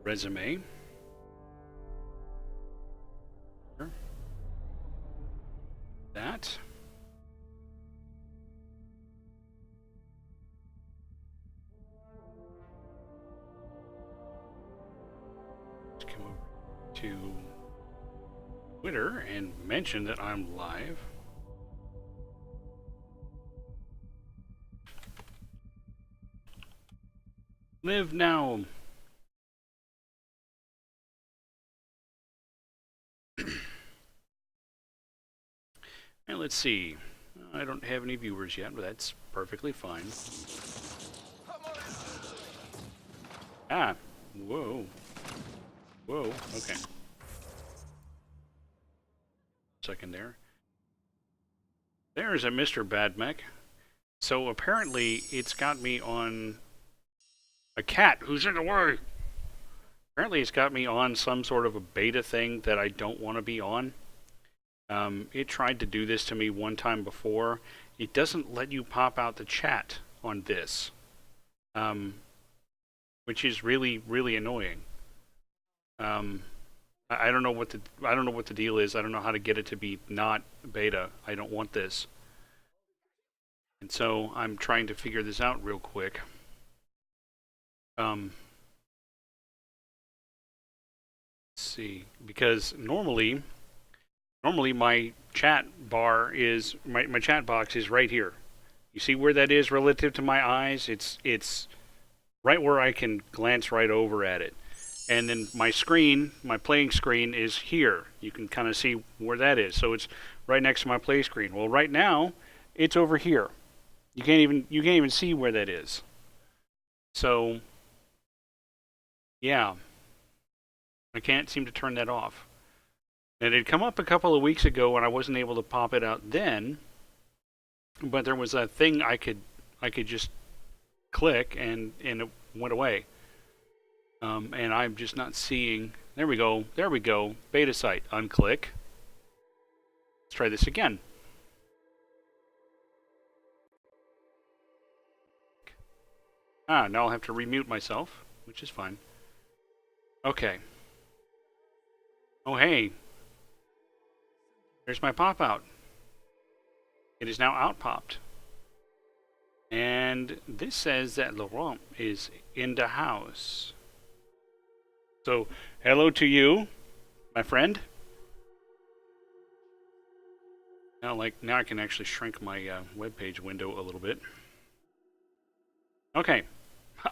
resume. That. Let's come over to Twitter and mention that I'm live. Live now. And let's see. I don't have any viewers yet, but that's perfectly fine. Ah, whoa. Whoa, okay. Second there. There's a Mr. Badmech. So apparently it's got me on a cat who's in the way. Apparently it's got me on some sort of a beta thing that I don't want to be on. It tried to do this to me one time before. It doesn't let you pop out the chat on this, which is really, really annoying. I don't know what the deal is. I don't know how to get it to be not beta. I don't want this, and so I'm trying to figure this out real quick. Let's see, because normally my chat bar is my chat box is right here. You see where that is relative to my eyes? It's right where I can glance right over at it. And then my screen, my playing screen is here. You can kind of see where that is. So it's right next to my play screen. Well, right now it's over here. You can't even see where that is. So yeah, I can't seem to turn that off. It had come up a couple of weeks ago and I wasn't able to pop it out then, but there was a thing I could just click and it went away. And I'm just not seeing. There we go. There we go. Beta site. Unclick. Let's try this again. Ah, now I'll have to remute myself, which is fine. Okay. Oh, hey. There's my pop out. It is now out popped. And this says that Laurent is in the house. So, hello to you, my friend. Now I can actually shrink my webpage window a little bit. Okay.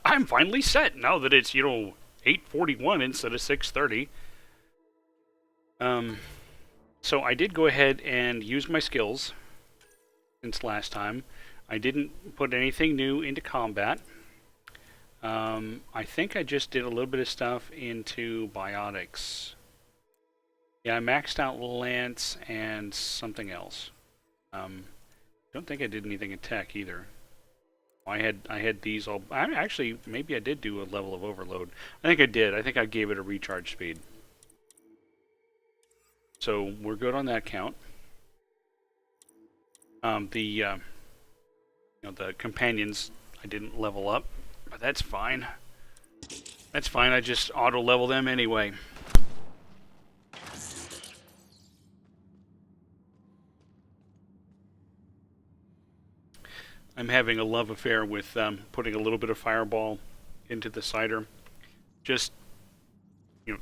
I'm finally set now that it's, 8:41 instead of 6:30. So I did go ahead and use my skills since last time. I didn't put anything new into combat. I think I just did a little bit of stuff into biotics. Yeah, I maxed out Lance and something else. Don't think I did anything in tech either. I had these all. Actually, maybe I did do a level of overload. I think I did. I think I gave it a recharge speed. So we're good on that count. The companions I didn't level up, but that's fine. That's fine. I just auto level them anyway. I'm having a love affair with putting a little bit of fireball into the cider. Just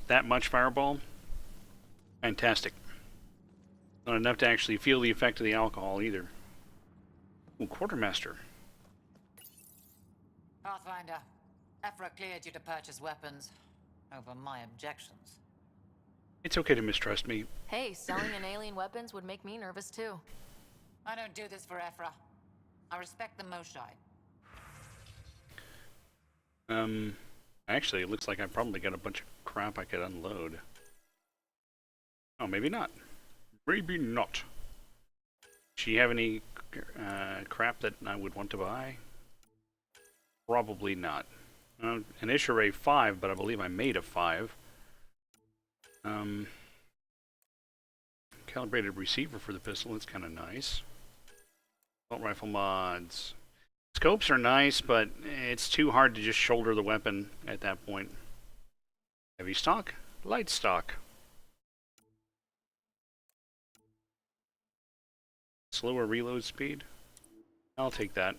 that much fireball. Fantastic. Not enough to actually feel the effect of the alcohol either. Ooh, Quartermaster. Pathfinder, Ephra cleared you to purchase weapons over my objections. It's okay to mistrust me. Hey, selling an alien weapons would make me nervous too. I don't do this for Ephra. I respect the Moshai. Actually, it looks like I probably got a bunch of crap I could unload. Oh, maybe not. Maybe not. Does she have any crap that I would want to buy? Probably not. An Ishiray 5, but I believe I made a 5. Calibrated receiver for the pistol, that's kind of nice. Assault rifle mods. Scopes are nice, but it's too hard to just shoulder the weapon at that point. Heavy stock, light stock. Slower reload speed. I'll take that.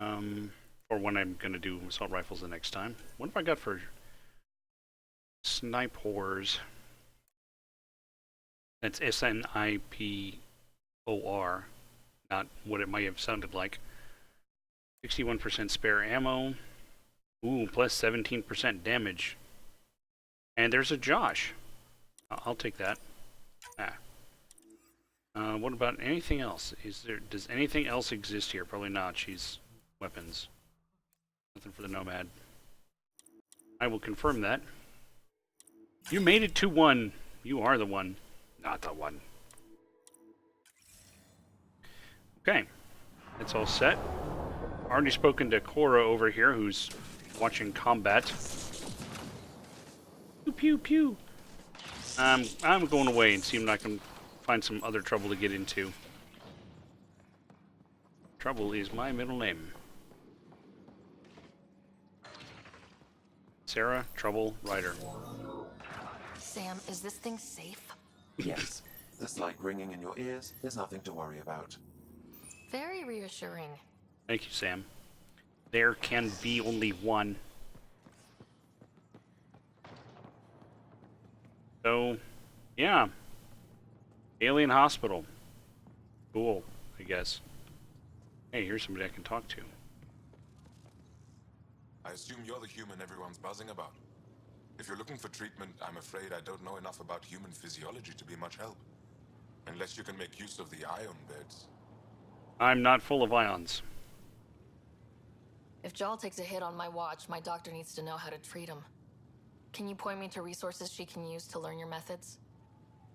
Or when I'm gonna do assault rifles the next time. What have I got for snipers? That's SNIPOR, not what it might have sounded like. 61% spare ammo. Ooh, plus 17% damage. And there's a Josh. I'll take that. What about anything else? Does anything else exist here? Probably not. She's weapons. Nothing for the Nomad. I will confirm that. You made it to 1. You are the one. Not the one. Okay. That's all set. Already spoken to Cora over here, who's watching combat. Pew pew pew. I'm going away and see if I can find some other trouble to get into. Trouble is my middle name. Sarah, Trouble, Ryder. Sam, is this thing safe? Yes. The slight ringing in your ears is nothing to worry about. Very reassuring. Thank you, Sam. There can be only one. So, yeah. Alien Hospital. Cool, I guess. Hey, here's somebody I can talk to. I assume you're the human everyone's buzzing about. If you're looking for treatment, I'm afraid I don't know enough about human physiology to be much help. Unless you can make use of the ion beds. I'm not full of ions. If Jal takes a hit on my watch, my doctor needs to know how to treat him. Can you point me to resources she can use to learn your methods?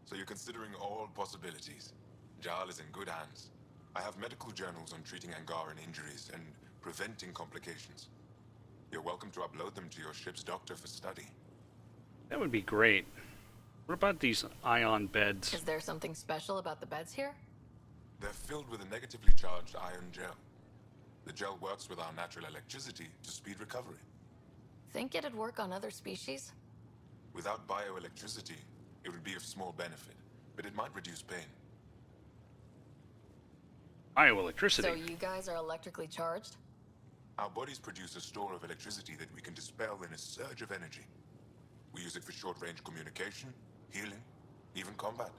So you're considering all possibilities. Jal is in good hands. I have medical journals on treating Angaran injuries and preventing complications. You're welcome to upload them to your ship's doctor for study. That would be great. What about these ion beds? Is there something special about the beds here? They're filled with a negatively charged ion gel. The gel works with our natural electricity to speed recovery. Think it'd work on other species? Without bioelectricity, it would be of small benefit, but it might reduce pain. Bioelectricity. So you guys are electrically charged? Our bodies produce a store of electricity that we can dispel in a surge of energy. We use it for short-range communication, healing, even combat.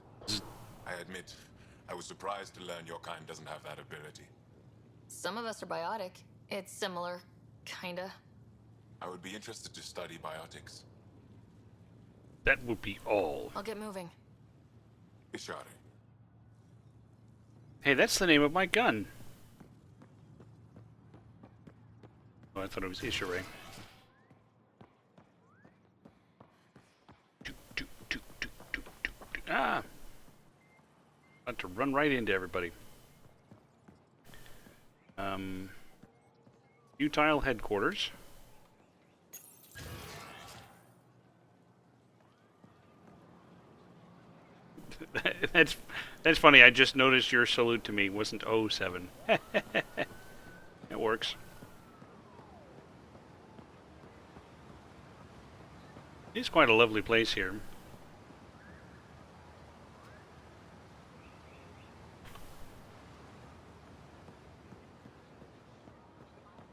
I admit, I was surprised to learn your kind doesn't have that ability. Some of us are biotic. It's similar, kinda. I would be interested to study biotics. That would be all. I'll get moving. Ishari. Hey, that's the name of my gun. Oh, I thought it was Ishare. Ah! About to run right into everybody. Utile headquarters. That's funny. I just noticed your salute to me wasn't 07. It works. It's quite a lovely place here.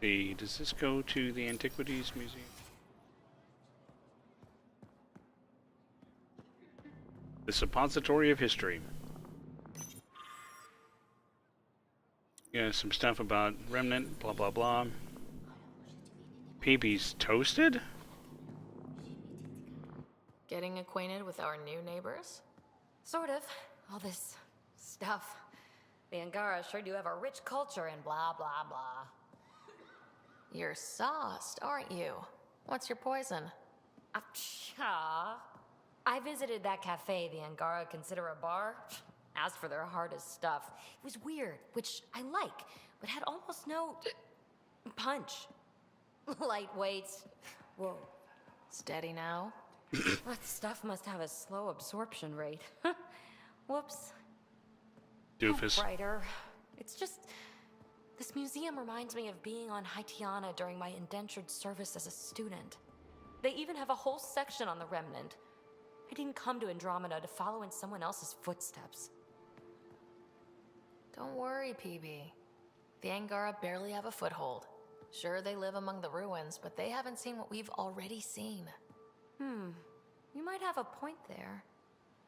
See, does this go to the Antiquities Museum? The Suppository of History. Yeah, some stuff about Remnant, blah blah blah. PB's toasted? Getting acquainted with our new neighbors? Sort of. All this stuff. The Angara sure do have a rich culture and blah, blah, blah. You're sauced, aren't you? What's your poison? I visited that cafe the Angara consider a bar. Asked for their hardest stuff. It was weird, which I like, but had almost no punch. Lightweights. Whoa. Steady now? That stuff must have a slow absorption rate. Whoops. Doofus. Writer. It's just... This museum reminds me of being on Haitiana during my indentured service as a student. They even have a whole section on the Remnant. I didn't come to Andromeda to follow in someone else's footsteps. Don't worry, PB. The Angara barely have a foothold. Sure, they live among the ruins, but they haven't seen what we've already seen. You might have a point there.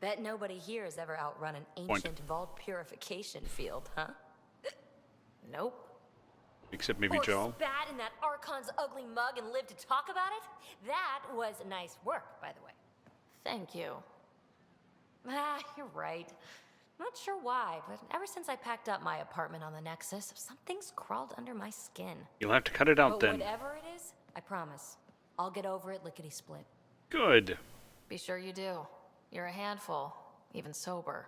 Bet nobody here has ever outrun an Point. ancient vault purification field, huh? Nope. Except maybe Or Joel. spat in that Archon's ugly mug and lived to talk about it? That was nice work, by the way. Thank you. Ah, you're right. Not sure why, but ever since I packed up my apartment on the Nexus, something's crawled under my skin. You'll have to cut it out But then. whatever it is, I promise, I'll get over it lickety-split. Good. Be sure you do. You're a handful, even sober.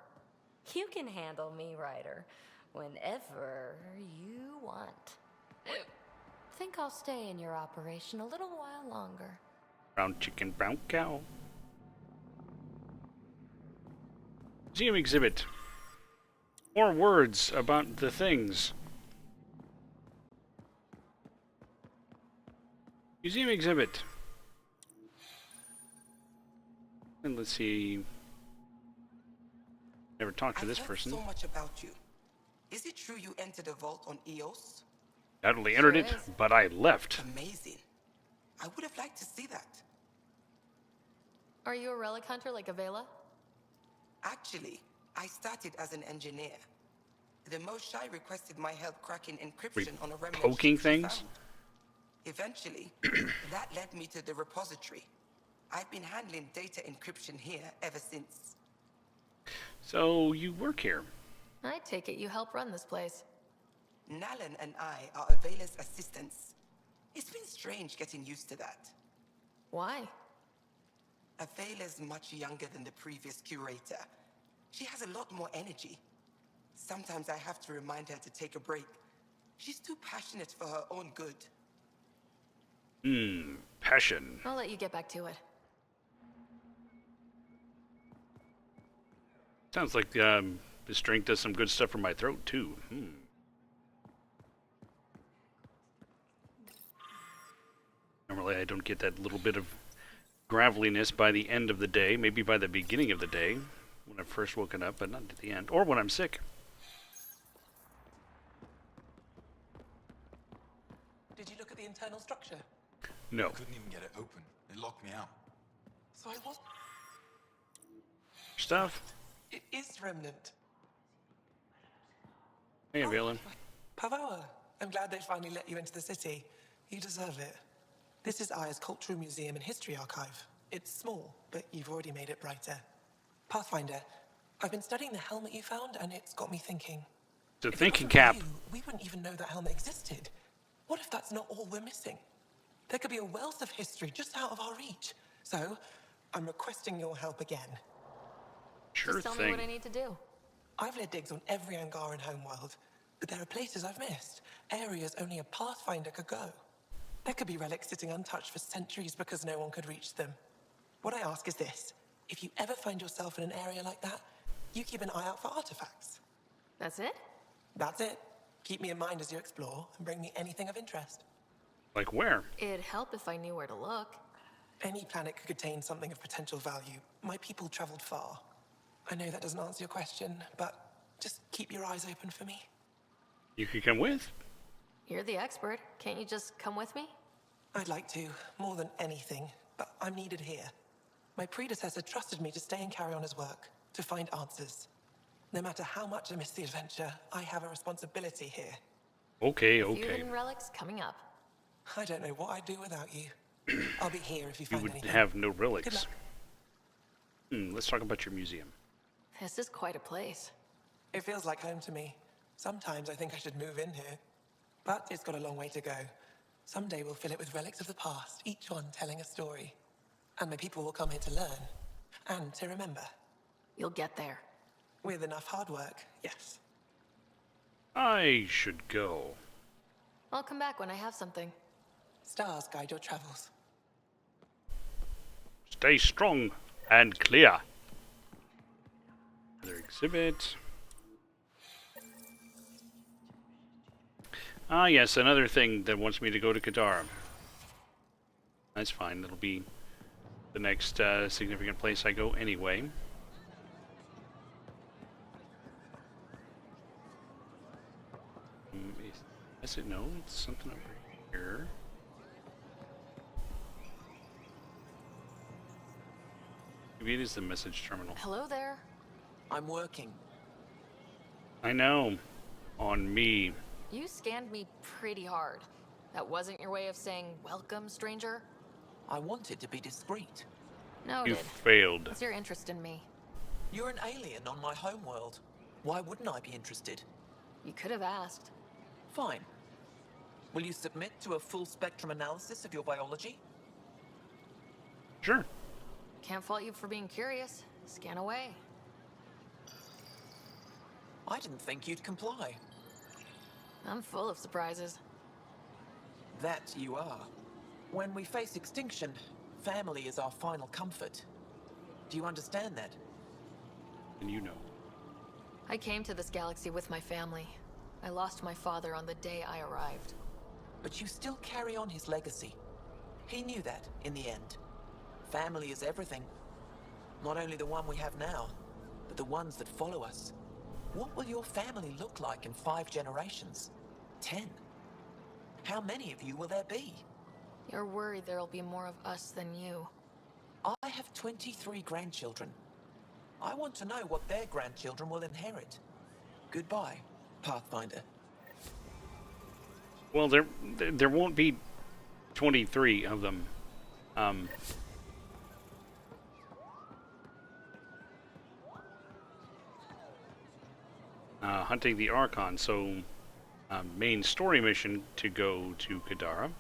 You can handle me, Ryder, whenever you want. Think I'll stay in your operation a little while longer. Brown chicken, brown cow. Museum exhibit. More words about the things. Museum exhibit. And let's see. Never talked to this I've heard person. so much about you. Is it true you entered a vault on Eos? Doubtedly entered Sure it, is. but I left. Amazing. I would have liked to see that. Are you a relic hunter like Avela? Actually, I started as an engineer. The Moshai requested my help cracking encryption on a remnant poking ship she things? found. Eventually, that led me to the repository. I've been handling data encryption here ever since. So you work here. I take it you help run this place. Nalan and I are Avela's assistants. It's been strange getting used to that. Why? Avela's much younger than the previous curator. She has a lot more energy. Sometimes I have to remind her to take a break. She's too passionate for her own good. Passion. I'll let you get back to it. Sounds like this drink does some good stuff for my throat too. Normally I don't get that little bit of graveliness by the end of the day, maybe by the beginning of the day when I've first woken up, but not at the end, or when I'm sick. Did you look at the internal structure? No. I couldn't even get it open. It locked me out. So I was. Stuff. It is remnant. Hey, Valen. Pavawa, I'm glad they finally let you into the city. You deserve it. This is Aya's Cultural Museum and History Archive. It's small, but you've already made it brighter. Pathfinder, I've been studying the helmet you found, and it's got me thinking. It's a If it thinking wasn't for cap. you, we wouldn't even know that helmet existed. What if that's not all we're missing? There could be a wealth of history just out of our reach. So, I'm requesting your help again. Sure Just tell me thing. what I need to do. I've led digs on every Angaran homeworld, but there are places I've missed, areas only a Pathfinder could go. There could be relics sitting untouched for centuries because no one could reach them. What I ask is this: if you ever find yourself in an area like that, you keep an eye out for artifacts. That's it? That's it. Keep me in mind as you explore, and bring me anything of interest. Like where? It'd help if I knew where to look. Any planet could contain something of potential value. My people traveled far. I know that doesn't answer your question, but just keep your eyes open for me. You could come with. You're the expert. Can't you just come with me? I'd like to, more than anything, but I'm needed here. My predecessor trusted me to stay and carry on his work, to find answers. No matter how much I miss the adventure, I have a responsibility here. Okay, Few okay. hidden relics coming up. I don't know what I'd do without you. I'll be here if you You find would anything. have no Good relics. luck. Let's talk about your museum. This is quite a place. It feels like home to me. Sometimes I think I should move in here. But it's got a long way to go. Someday we'll fill it with relics of the past, each one telling a story. And my people will come here to learn. And to remember. You'll get there. With enough hard work, yes. I should go. I'll come back when I have something. Stars guide your travels. Stay strong and clear. Another exhibit. Ah, yes, another thing that wants me to go to Qatar. That's fine. It'll be the next significant place I go anyway. Is it? No, it's something over here. Maybe it is the message terminal. Hello there. I'm working. I know. On me. You scanned me pretty hard. That wasn't your way of saying welcome, stranger? I wanted to be discreet. Noted. You failed. What's your interest in me? You're an alien on my homeworld. Why wouldn't I be interested? You could have asked. Fine. Will you submit to a full spectrum analysis of your biology? Sure. Can't fault you for being curious. Scan away. I didn't think you'd comply. I'm full of surprises. That you are. When we face extinction, family is our final comfort. Do you understand that? And you know. I came to this galaxy with my family. I lost my father on the day I arrived. But you still carry on his legacy. He knew that, in the end. Family is everything. Not only the one we have now, but the ones that follow us. What will your family look like in 5 generations? 10? How many of you will there be? You're worried there'll be more of us than you. I have 23 grandchildren. I want to know what their grandchildren will inherit. Goodbye, Pathfinder. Well, there won't be 23 of them. Hunting the Archon, so main story mission to go to Kadara.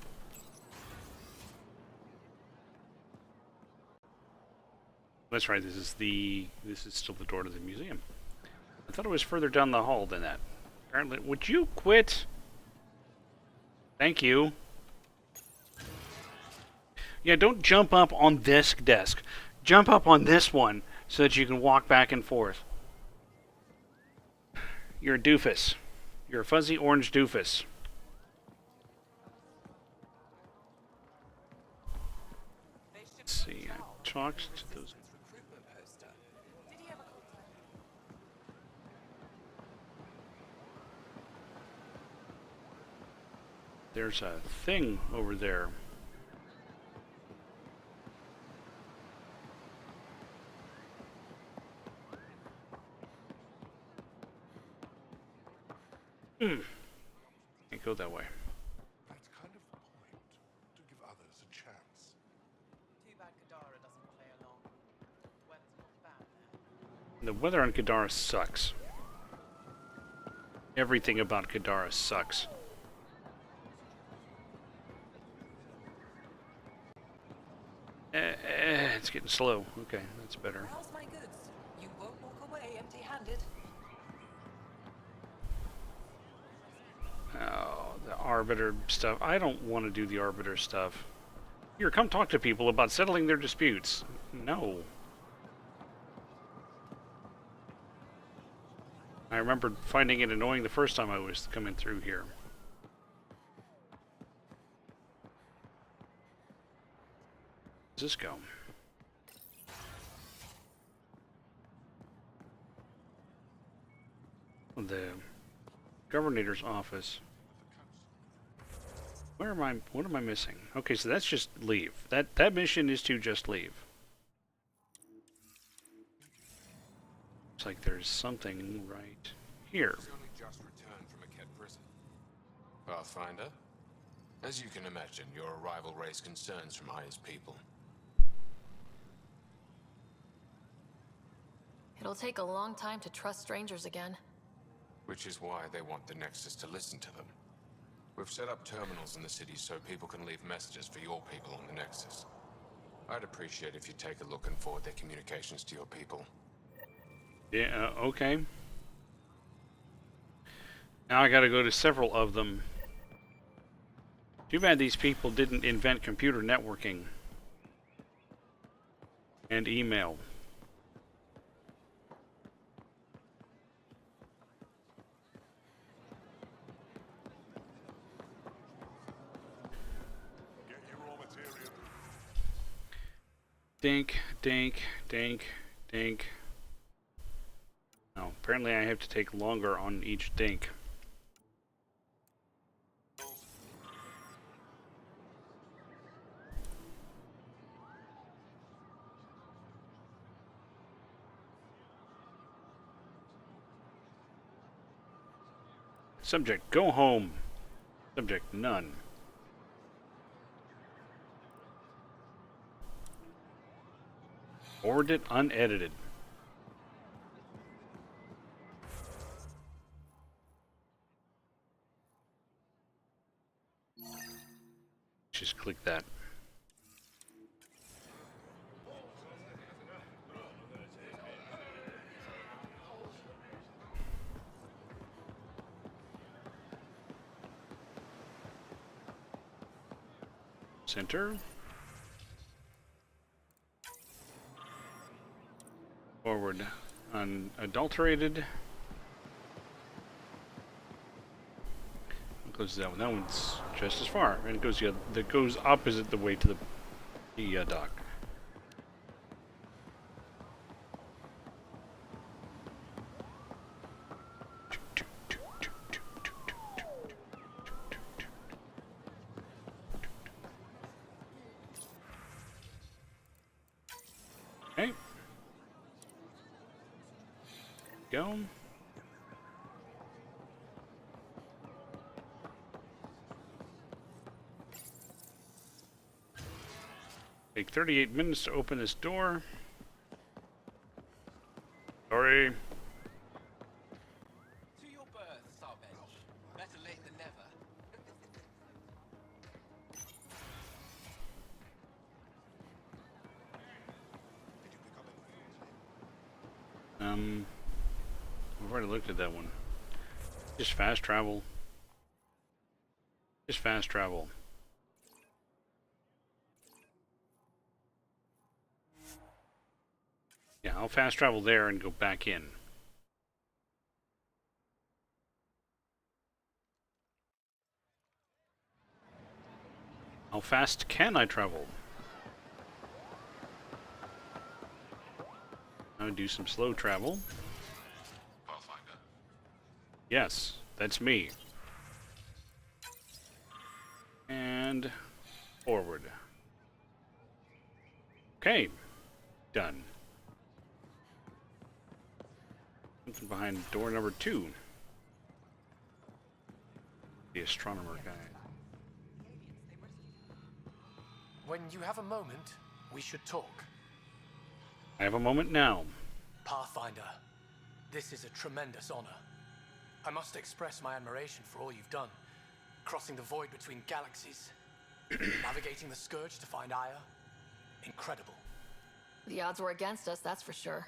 That's right. This is still the door to the museum. I thought it was further down the hall than that. Apparently, would you quit? Thank you. Yeah, don't jump up on this desk. Jump up on this one so that you can walk back and forth. You're a doofus. You're a fuzzy orange doofus. Let's see. I talked to those. There's a thing over there. Can't go that way. That's kind of the point, to give others a chance. Too bad Kadara doesn't play along. Weather's not bad there. The weather on Kadara sucks. Everything about Kadara sucks. It's getting slow. Okay, that's better. How's my goods? You won't walk away empty-handed. Oh, the Arbiter stuff. I don't want to do the Arbiter stuff. Here, come talk to people about settling their disputes. No. I remember finding it annoying the first time I was coming through here. Where's this go? The governor's office. Where am I? What am I missing? Okay, so that's just leave. That mission is to just leave. Looks like there's something right here. He's only just returned from a Ket prison. Pathfinder, as you can imagine, your arrival raised concerns from Aya's people. It'll take a long time to trust strangers again. Which is why they want the Nexus to listen to them. We've set up terminals in the city so people can leave messages for your people on the Nexus. I'd appreciate if you take a look and forward their communications to your people. Yeah, okay. Now I gotta go to several of them. Too bad these people didn't invent computer networking and email. Get your raw material. Dink, dink, dink, dink. Oh, apparently I have to take longer on each dink. Subject, go home. Subject, none. Forwarded unedited. Just click that. Center. Forward unadulterated. Closes that one. That one's just as far, and it goes that goes opposite the way to the dock. Okay. Go. Take 38 minutes to open this door. Sorry. To your berth, Sarbench. Better late than never. I've already looked at that one. Just fast travel. Just fast travel. Yeah, I'll fast travel there and go back in. How fast can I travel? Now do some slow travel. Pathfinder. Yes, that's me. And forward. Okay, done. Something behind door number 2. The astronomer guy. When you have a moment, we should talk. I have a moment now. Pathfinder, this is a tremendous honor. I must express my admiration for all you've done. Crossing the void between galaxies, navigating the Scourge to find Aya. Incredible. The odds were against us, that's for sure.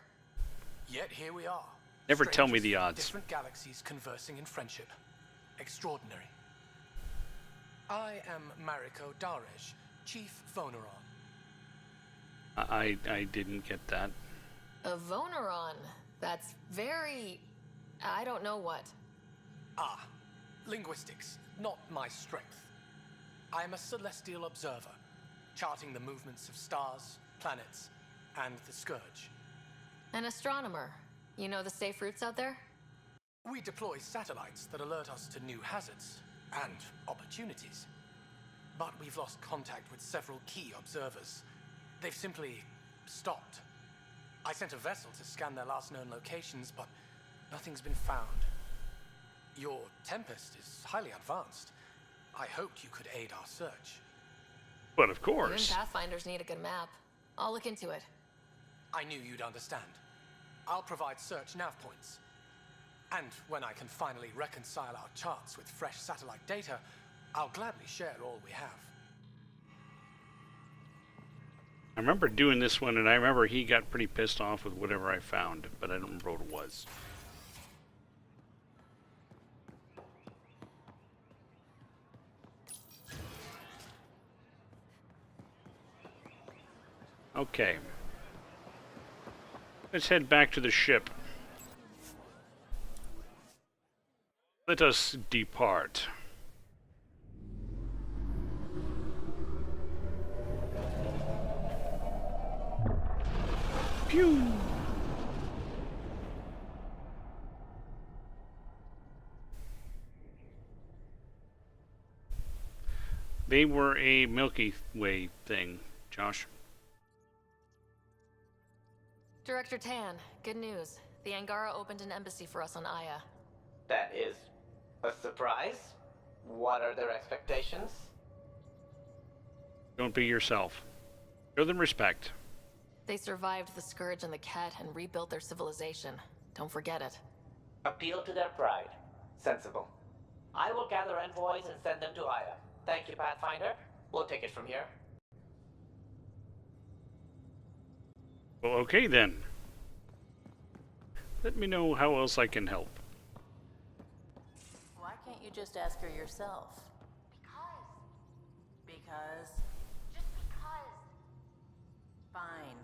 Yet here we are. Never tell me Strangers the from odds. Different galaxies conversing in friendship. Extraordinary. I am Mariko Darej, Chief Voneron. I didn't get that. A Voneron. That's very... I don't know what. Ah, linguistics, not my strength. I am a celestial observer, charting the movements of stars, planets, and the Scourge. An astronomer. You know the safe routes out there? We deploy satellites that alert us to new hazards and opportunities. But we've lost contact with several key observers. They've simply stopped. I sent a vessel to scan their last known locations, but nothing's been found. Your Tempest is highly advanced. I hoped you could aid our search. But of Even course. Pathfinders need a good map. I'll look into it. I knew you'd understand. I'll provide search nav points. And when I can finally reconcile our charts with fresh satellite data, I'll gladly share all we have. I remember doing this one, and I remember he got pretty pissed off with whatever I found, but I don't remember what it was. Okay. Let's head back to the ship. Let us depart. Pew! They were a Milky Way thing, Josh. Director Tan, good news. The Angara opened an embassy for us on Aya. That is a surprise. What are their expectations? Don't be yourself. Show them respect. They survived the Scourge and the Ket and rebuilt their civilization. Don't forget it. Appeal to their pride. Sensible. I will gather envoys and send them to Aya. Thank you, Pathfinder. We'll take it from here. Well, okay then. Let me know how else I can help. Why can't you just ask her yourself? Because? Just because. Fine.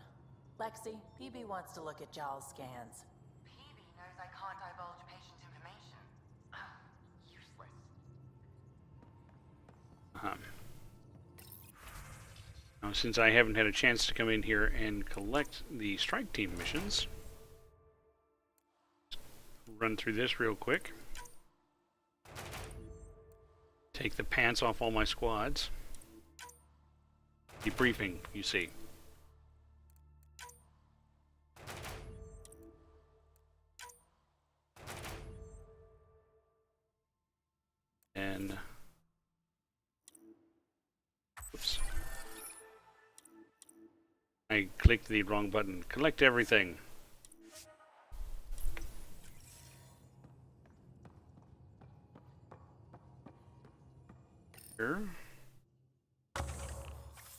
Lexi, PB wants to look at Jaal's scans. PB knows I can't divulge patient information. Useless. Now, since I haven't had a chance to come in here and collect the strike team missions, run through this real quick. Take the pants off all my squads. Debriefing, you see. And oops. I clicked the wrong button. Collect everything. Sure.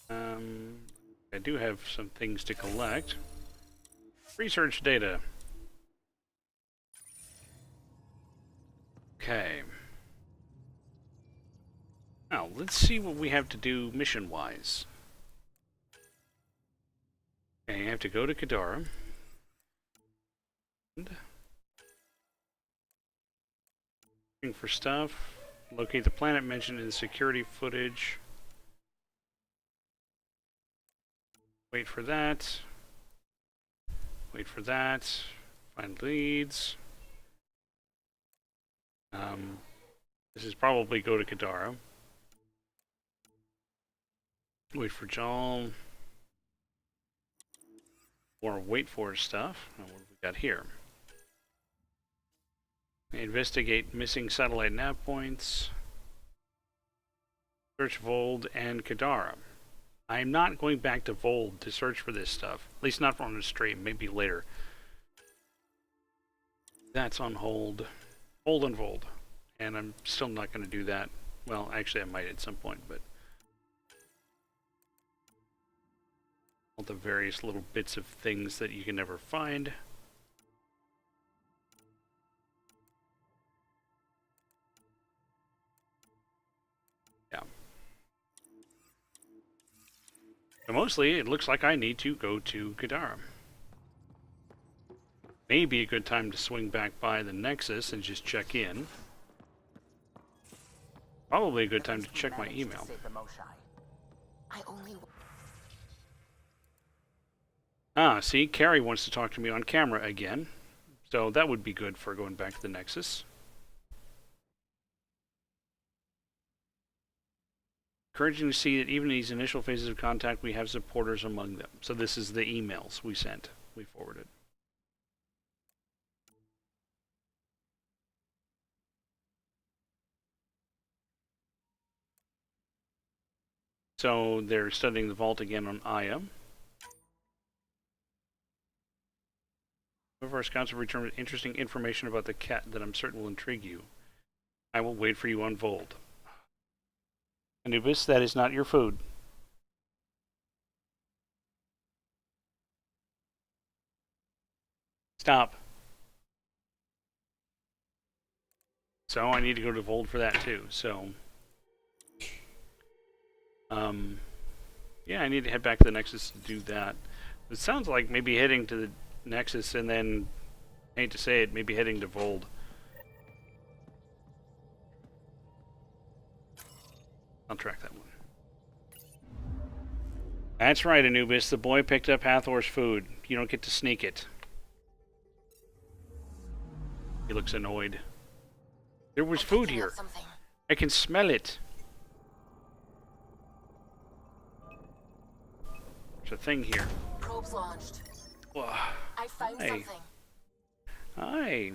I do have some things to collect. Research data. Okay. Now, let's see what we have to do mission-wise. Okay, I have to go to Kadara. Looking for stuff. Locate the planet mentioned in the security footage. Wait for that. Wait for that. Find leads. This is probably go to Kadara. Wait for Jaal. More wait for stuff. What have we got here? Investigate missing satellite nav points. Search Vold and Kadara. I'm not going back to Vold to search for this stuff. At least not on the stream. Maybe later. That's on hold. Hold and Vold. And I'm still not going to do that. Well, actually I might at some point, but all the various little bits of things that you can never find. Yeah. So mostly, it looks like I need to go to Kadara. Maybe a good time to swing back by the Nexus and just check in. Probably a good time to check my email. Ah, see, Carrie wants to talk to me on camera again. So that would be good for going back to the Nexus. Encouraging to see that even in these initial phases of contact, we have supporters among them. So this is the emails we sent, we forwarded. So they're studying the vault again on Aya. Some of our scouts have returned with interesting information about the cat that I'm certain will intrigue you. I will wait for you on Vold. Anubis, that is not your food. Stop. So I need to go to Vold for that too, so yeah, I need to head back to the Nexus to do that. It sounds like maybe heading to the Nexus and then, I hate to say it, maybe heading to Vold. I'll track that one. That's right, Anubis. The boy picked up Hathor's food. You don't get to sneak it. He looks annoyed. There was food here. I can smell it. There's a thing here. Probes launched. Whoa. I found something. Hi.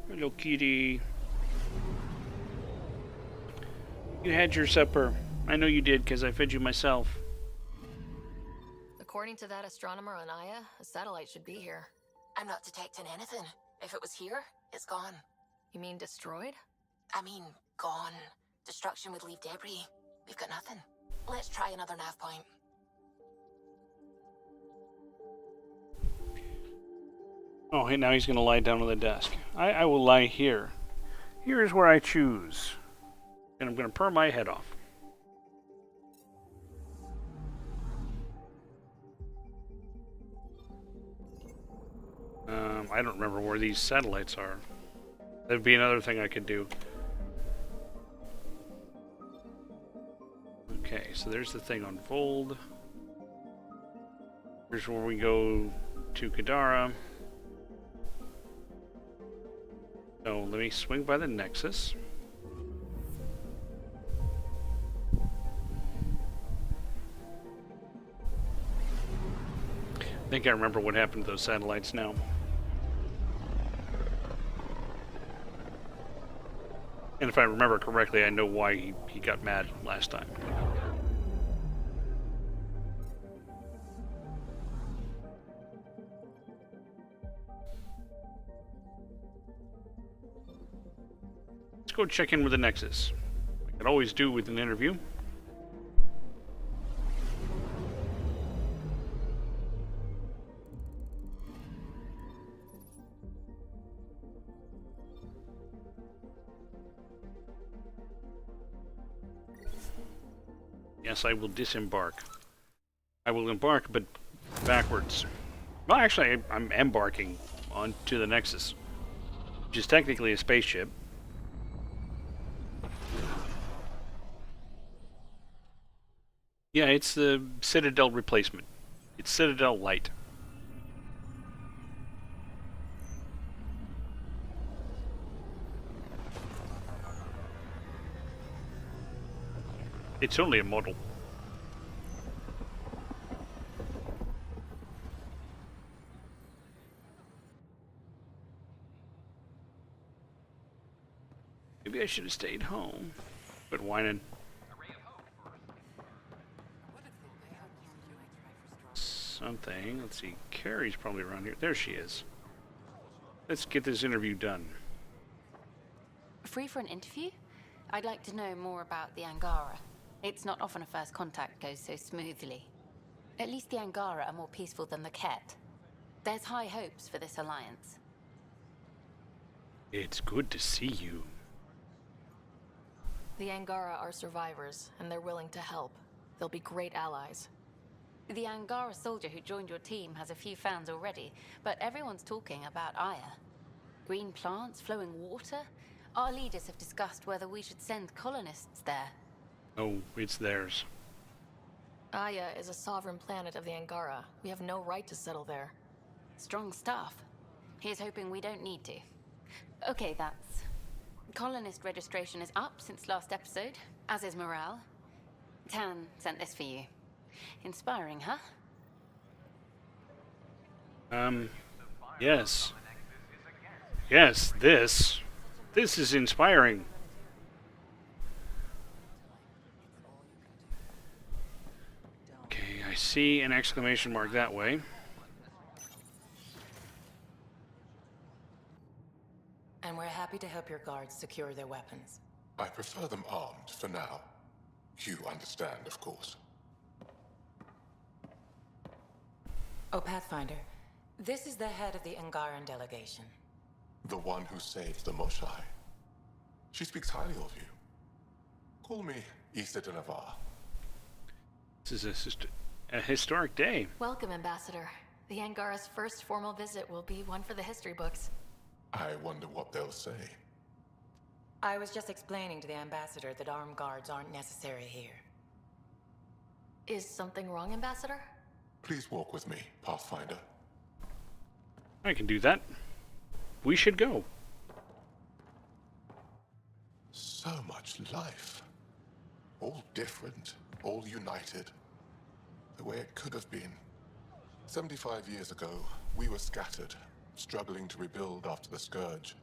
Hello, kitty. You had your supper. I know you did, because I fed you myself. According to that astronomer on Aya, a satellite should be here. I'm not detecting anything. If it was here, it's gone. You mean destroyed? I mean, gone. Destruction would leave debris. We've got nothing. Let's try another nav point. Oh, hey, now he's going to lie down on the desk. I will lie here. Here is where I choose. And I'm going to perm my head off. I don't remember where these satellites are. That'd be another thing I could do. Okay, so there's the thing on Vold. Here's where we go to Kadara. So let me swing by the Nexus. I think I remember what happened to those satellites now. And if I remember correctly, I know why he got mad last time. Let's go check in with the Nexus. I could always do with an interview. Yes, I will disembark. I will embark, but backwards. Well, actually, I'm embarking onto the Nexus, which is technically a spaceship. Yeah, it's the Citadel replacement. It's Citadel Light. It's only a model. Maybe I should have stayed home. But whining. Something. Let's see. Carrie's probably around here. There she is. Let's get this interview done. Free for an interview? I'd like to know more about the Angara. It's not often a first contact goes so smoothly. At least the Angara are more peaceful than the Ket. There's high hopes for this alliance. It's good to see you. The Angara are survivors, and they're willing to help. They'll be great allies. The Angara soldier who joined your team has a few fans already, but everyone's talking about Aya. Green plants, flowing water. Our leaders have discussed whether we should send colonists there. Oh, it's theirs. Aya is a sovereign planet of the Angara. We have no right to settle there. Strong stuff. Here's hoping we don't need to. Okay, that's... Colonist registration is up since last episode, as is morale. Tan sent this for you. Inspiring, huh? Yes. Yes, this is inspiring. Okay, I see an exclamation mark that way. And we're happy to help your guards secure their weapons. I prefer them armed for now. You understand, of course. Oh, Pathfinder, this is the head of the Angaran delegation. The one who saved the Moshai. She speaks highly of you. Call me Issa de Navarre. This is a historic day. Welcome, Ambassador. The Angara's first formal visit will be one for the history books. I wonder what they'll say. I was just explaining to the ambassador that armed guards aren't necessary here. Is something wrong, Ambassador? Please walk with me, Pathfinder. I can do that. We should go. So much life. All different, all united. The way it could have been. 75 years ago, we were scattered, struggling to rebuild after the Scourge.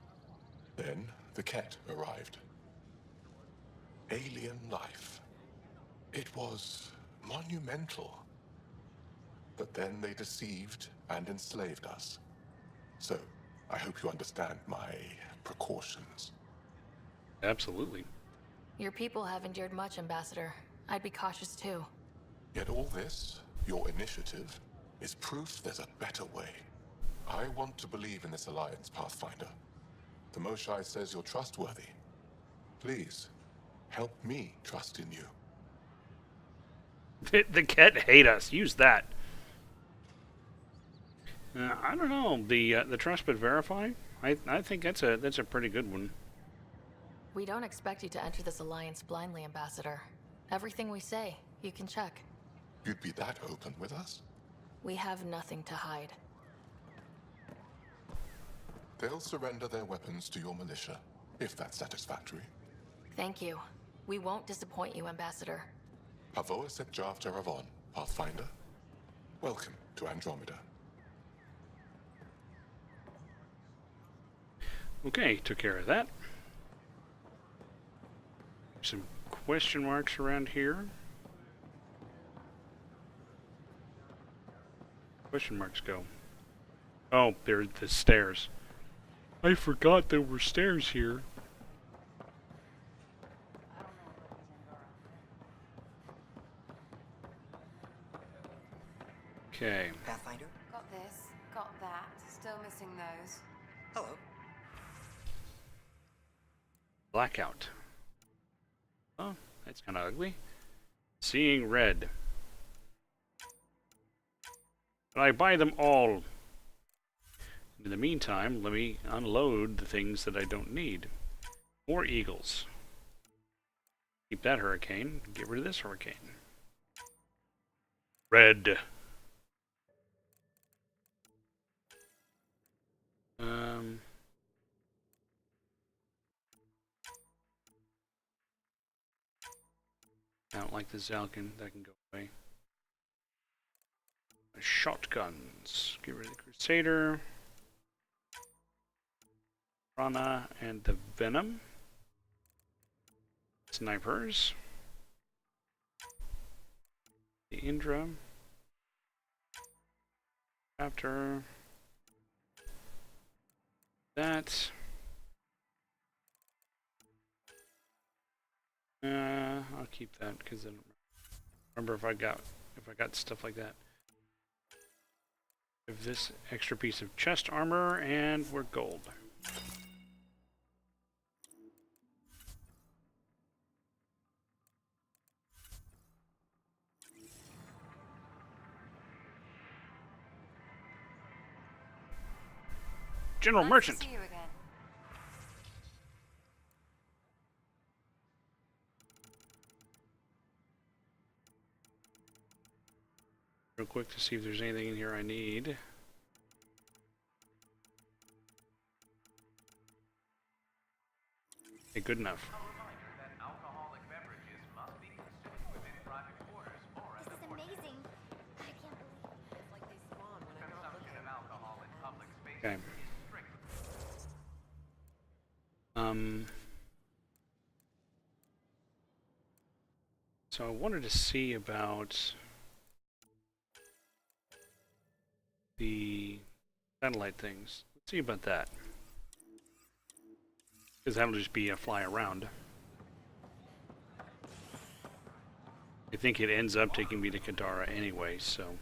Then, the Ket arrived. Alien life. It was monumental. But then they deceived and enslaved us. So, I hope you understand my precautions. Absolutely. Your people have endured much, Ambassador. I'd be cautious too. Yet all this, your initiative, is proof there's a better way. I want to believe in this alliance, Pathfinder. The Moshae says you're trustworthy. Please, help me trust in you. The Ket hate us. Use that. I don't know. The trust but verify. I think that's a pretty good one. We don't expect you to enter this alliance blindly, Ambassador. Everything we say, you can check. You'd be that open with us? We have nothing to hide. They'll surrender their weapons to your militia, if that's satisfactory. Thank you. We won't disappoint you, Ambassador. Pavois et Jav Jaravon, Pathfinder. Welcome to Andromeda. Okay, took care of that. Some question marks around here. Question marks go. Oh, there's the stairs. I forgot there were stairs here. Okay. Pathfinder? Got this, got that. Still missing those. Hello. Blackout. Oh, that's kind of ugly. Seeing red. But I buy them all. In the meantime, let me unload the things that I don't need. More eagles. Keep that hurricane. Get rid of this hurricane. Red. I don't like the Zalkin. That can go away. Shotguns. Get rid of the Crusader. Rana and the Venom. Snipers. The Indra. Raptor. That. I'll keep that because I don't remember if I got stuff like that. Give this extra piece of chest armor and we're gold. General Merchant. Nice to see you again. Real quick to see if there's anything in here I need. Okay, good enough. This is amazing. I can't believe it's like they spawn when I'm not looking. Okay. So I wanted to see about the satellite things. Let's see about that. Because that'll just be a fly around. I think it ends up taking me to Kadara anyway, so.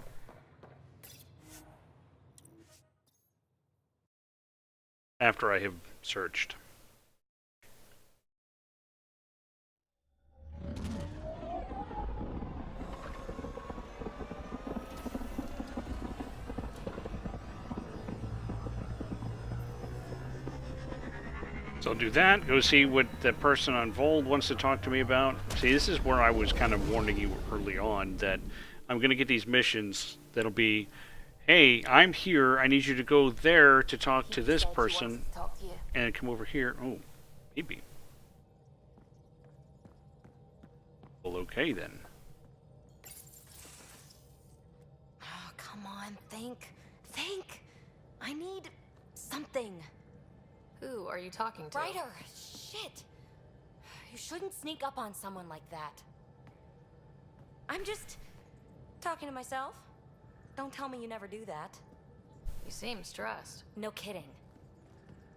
After I have searched. So I'll do that, go see what the person on Vold wants to talk to me about. See, this is where I was kind of warning you early on that I'm going to get these missions that'll be, hey, I'm here, I need you to go there to talk to this person, and come over here. Oh, maybe. Well, okay then. Oh, come on, think. I need something. Who are you talking to? Ryder, shit. You shouldn't sneak up on someone like that. I'm just talking to myself. Don't tell me you never do that. You seem stressed. No kidding.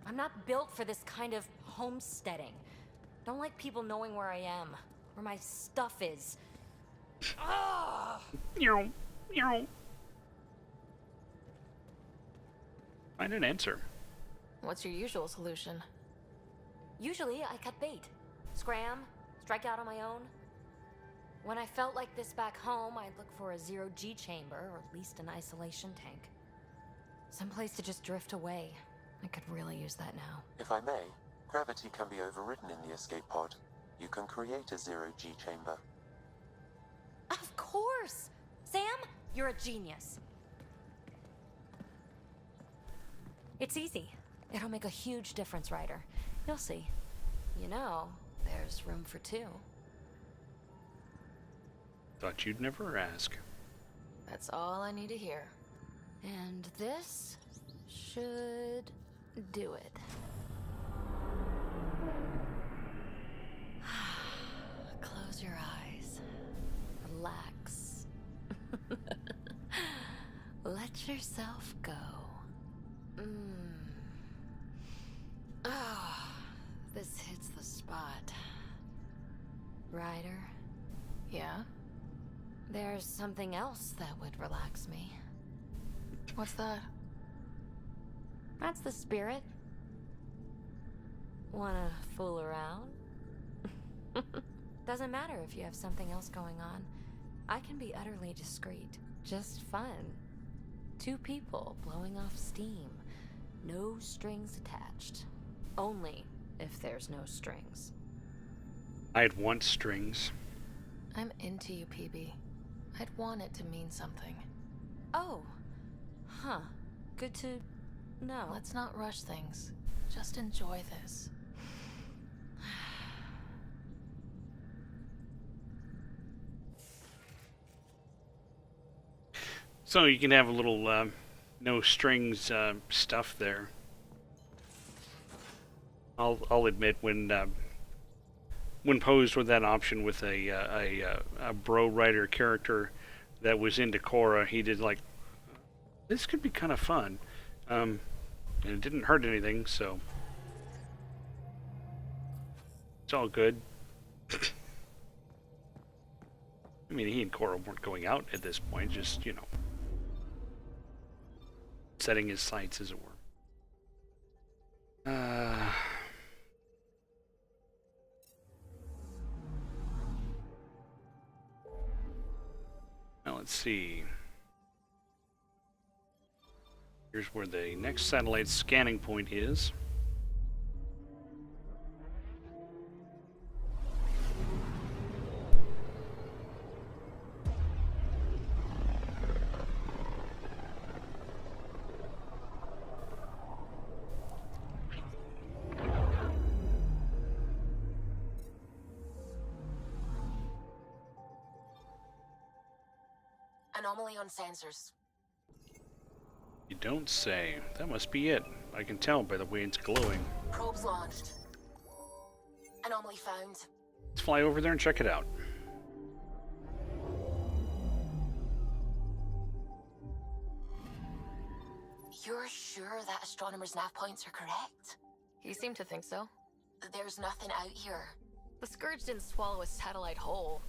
I'm not built for this kind of homesteading. Don't like people knowing where I am, where my stuff is. Ugh! Find an answer. What's your usual solution? Usually, I cut bait. Scram, strike out on my own. When I felt like this back home, I'd look for a zero-G chamber, or at least an isolation tank. Someplace to just drift away. I could really use that now. If I may, gravity can be overridden in the escape pod. You can create a zero-G chamber. Of course! Sam, you're a genius. It's easy. It'll make a huge difference, Ryder. You'll see. You know, there's room for two. Thought you'd never ask. That's all I need to hear. And this should do it. Close your eyes. Relax. Let yourself go. Oh, this hits the spot. Ryder? Yeah? There's something else that would relax me. What's that? That's the spirit. Wanna fool around? Doesn't matter if you have something else going on. I can be utterly discreet. Just fun. Two people blowing off steam. No strings attached. Only if there's no strings. I'd want strings. I'm into you, PB. I'd want it to mean something. Oh. Huh. Good to know. Let's not rush things. Just enjoy this. So you can have a little no strings stuff there. I'll admit when posed with that option with a bro writer character that was into Korra, he did like, this could be kind of fun, and it didn't hurt anything, so it's all good. I mean, he and Korra weren't going out at this point, just, you know, setting his sights, as it were. Now let's see. Here's where the next satellite scanning point is. Anomaly on sensors. You don't say. That must be it. I can tell by the way it's glowing. Probes launched. Anomaly found. Let's fly over there and check it out. You're sure that astronomer's nav points are correct? He seemed to think so. There's nothing out here. The Scourge didn't swallow a satellite whole.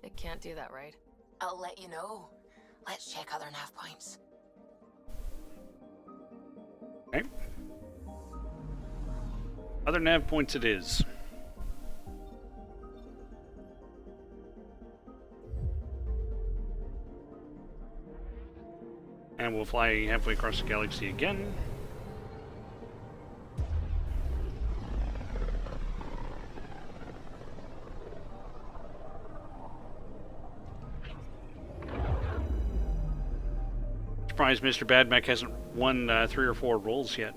It can't do that, right? I'll let you know. Let's check other nav points. Okay. Other nav points it is. And we'll fly halfway across the galaxy again. surprised Mr. Badmac hasn't won 3 or 4 rolls yet.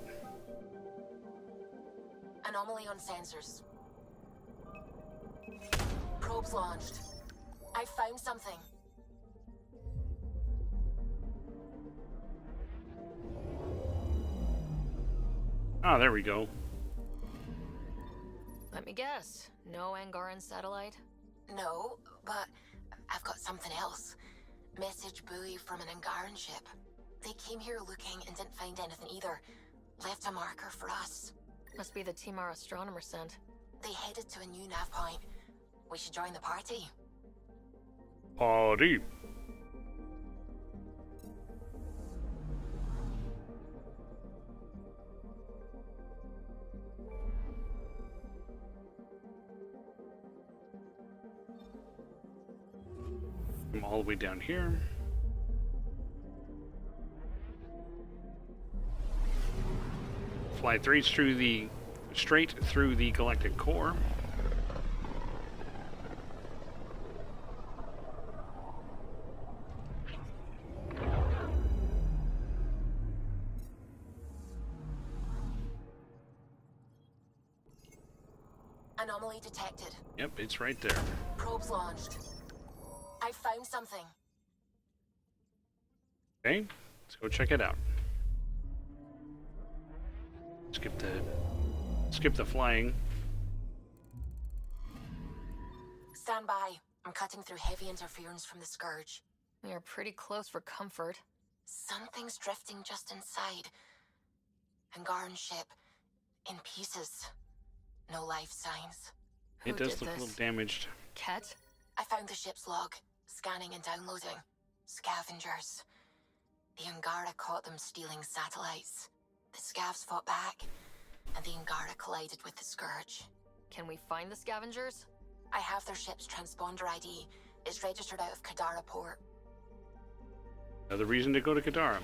Anomaly on sensors. Probes launched. I found something. Ah, there we go. Let me guess. No Angaran satellite? No, but I've got something else. Message buoy from an Angaran ship. They came here looking and didn't find anything either. Left a marker for us. Must be the team our astronomer sent. They headed to a new nav point. We should join the party. Party. I'm all the way down here. Fly straight through the galactic core. Anomaly detected. Yep, it's right there. Probes launched. I found something. Okay, let's go check it out. Skip the flying. Stand by. I'm cutting through heavy interference from the Scourge. We are pretty close for comfort. Something's drifting just inside. Angaran ship. In pieces. No life signs. It does look a little damaged. Ket? I found the ship's log. Scanning and downloading. Scavengers. The Angara caught them stealing satellites. The Scavs fought back, and the Angara collided with the Scourge. Can we find the scavengers? I have their ship's transponder ID. It's registered out of Kadara port. Another reason to go to Kadara.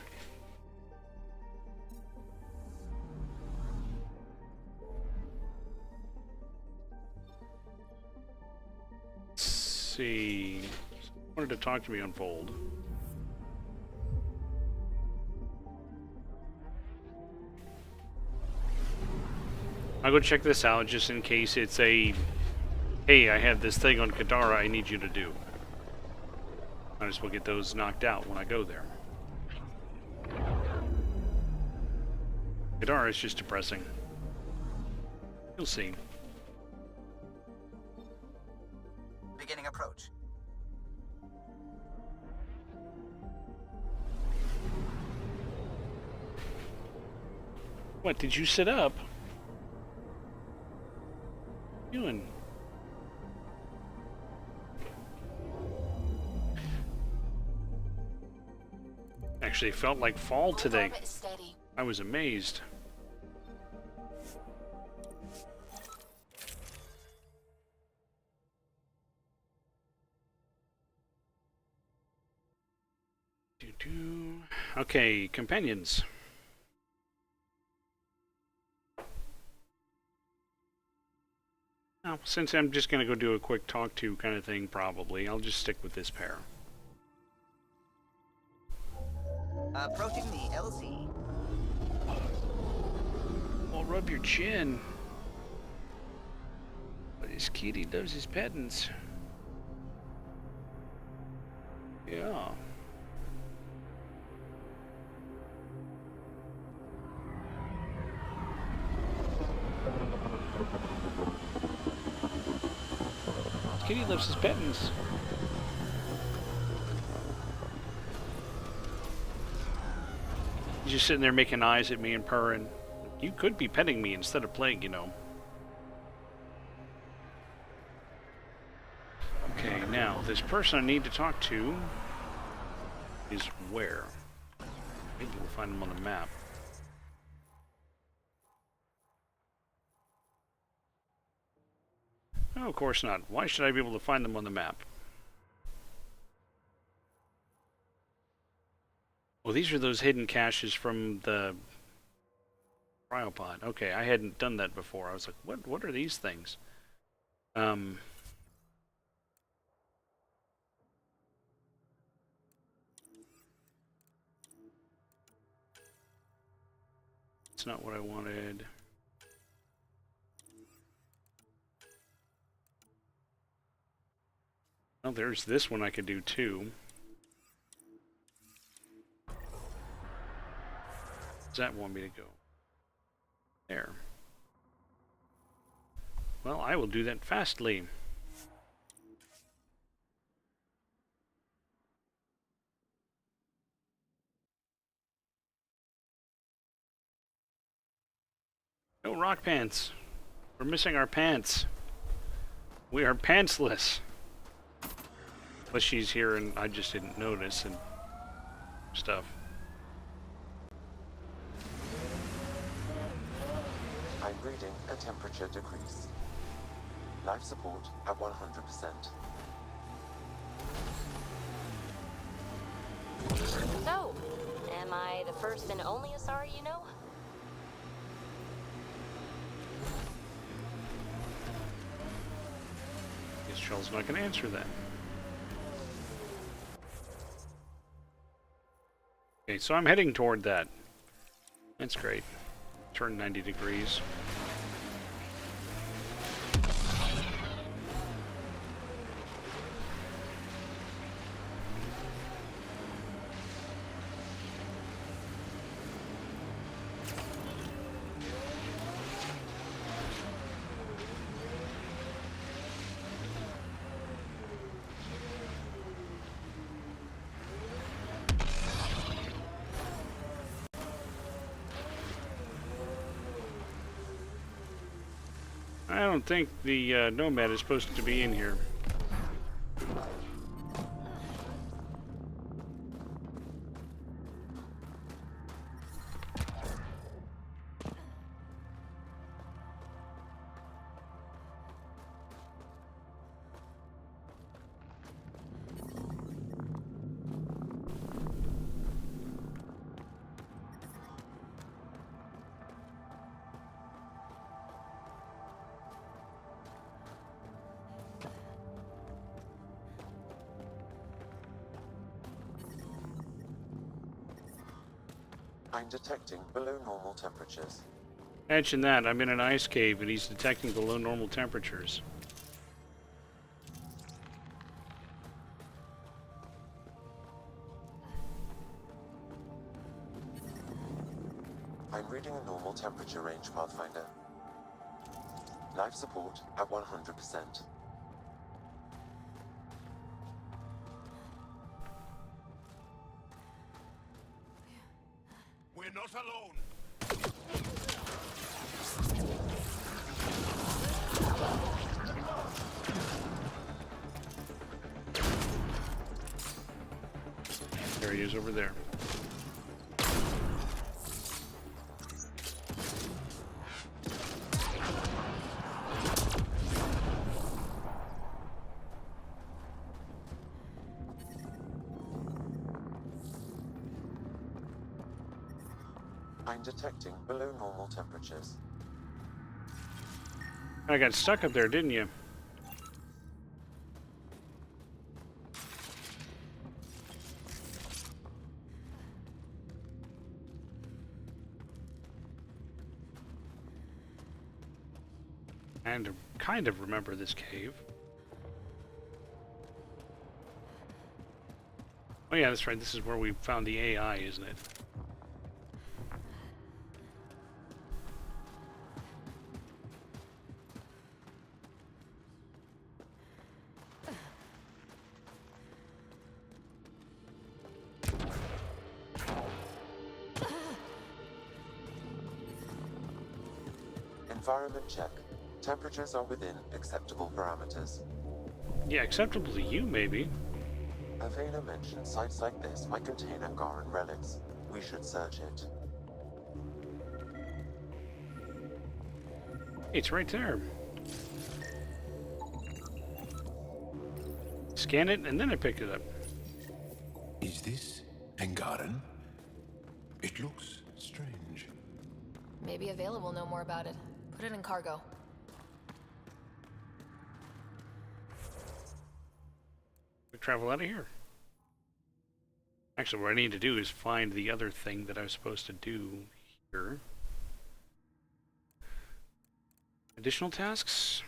Let's see. Wanted to talk to me on Fold. I'll go check this out just in case it's a, hey, I have this thing on Kadara I need you to do. I just will get those knocked out when I go there. Kadara is just depressing. You'll see. Beginning approach. What, did you sit up? What are you doing? Actually felt like fall today. I was amazed. Okay, companions. Now, since I'm just going to go do a quick talk to kind of thing, probably, I'll just stick with this pair. Approaching the LZ. Oh, rub your chin. But his kitty loves his pettings. Yeah. Kitty loves his pettings. He's just sitting there making eyes at me and purring. You could be petting me instead of playing, you know. Okay, now, this person I need to talk to is where? Maybe we'll find him on the map. Oh, of course not. Why should I be able to find them on the map? Well, these are those hidden caches from the cryopod. Okay, I hadn't done that before. I was like, what are these things? That's not what I wanted. Oh, there's this one I could do too. Does that want me to go? There. Well, I will do that fastly. No rock pants. We're missing our pants. We are pantsless. Unless she's here and I just didn't notice and stuff. I'm reading a temperature decrease. Life support at 100%. So, am I the first and only Asari you know? Guess Charles not going to answer that. Okay, so I'm heading toward that. That's great. Turn 90 degrees. I don't think the Nomad is supposed to be in here. I'm detecting below normal temperatures. Imagine that, I'm in an ice cave and he's detecting below normal temperatures. I'm reading a normal temperature range, Pathfinder. Life support at 100%. We're not alone. There he is over there. I'm detecting below normal temperatures. I got stuck up there, didn't you? And to kind of remember this cave. Oh yeah, that's right. This is where we found the AI, isn't it? Environment check. Temperatures are within acceptable parameters. Yeah, acceptable to you, maybe. Avena mentioned sites like this might contain Angaran relics. We should search it. It's right there. Scan it, and then I picked it up. Is this Angaran? It looks strange. Maybe Available will know more about it. Put it in cargo. We travel out of here. Actually, what I need to do is find the other thing that I was supposed to do here. Additional tasks?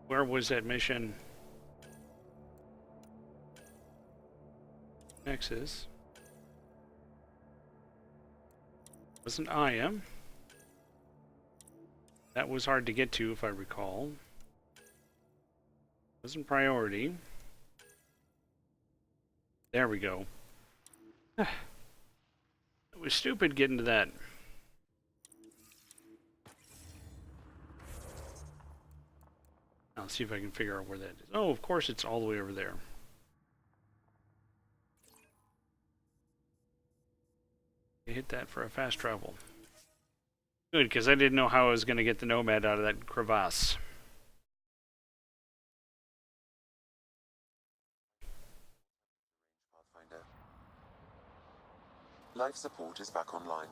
Where was that mission? Nexus. Wasn't Aya. That was hard to get to, if I recall. Wasn't priority. There we go. It was stupid getting to that. I'll see if I can figure out where that is. Oh, of course it's all the way over there. I hit that for a fast travel. Good, because I didn't know how I was going to get the Nomad out of that crevasse. Pathfinder. Life support is back online.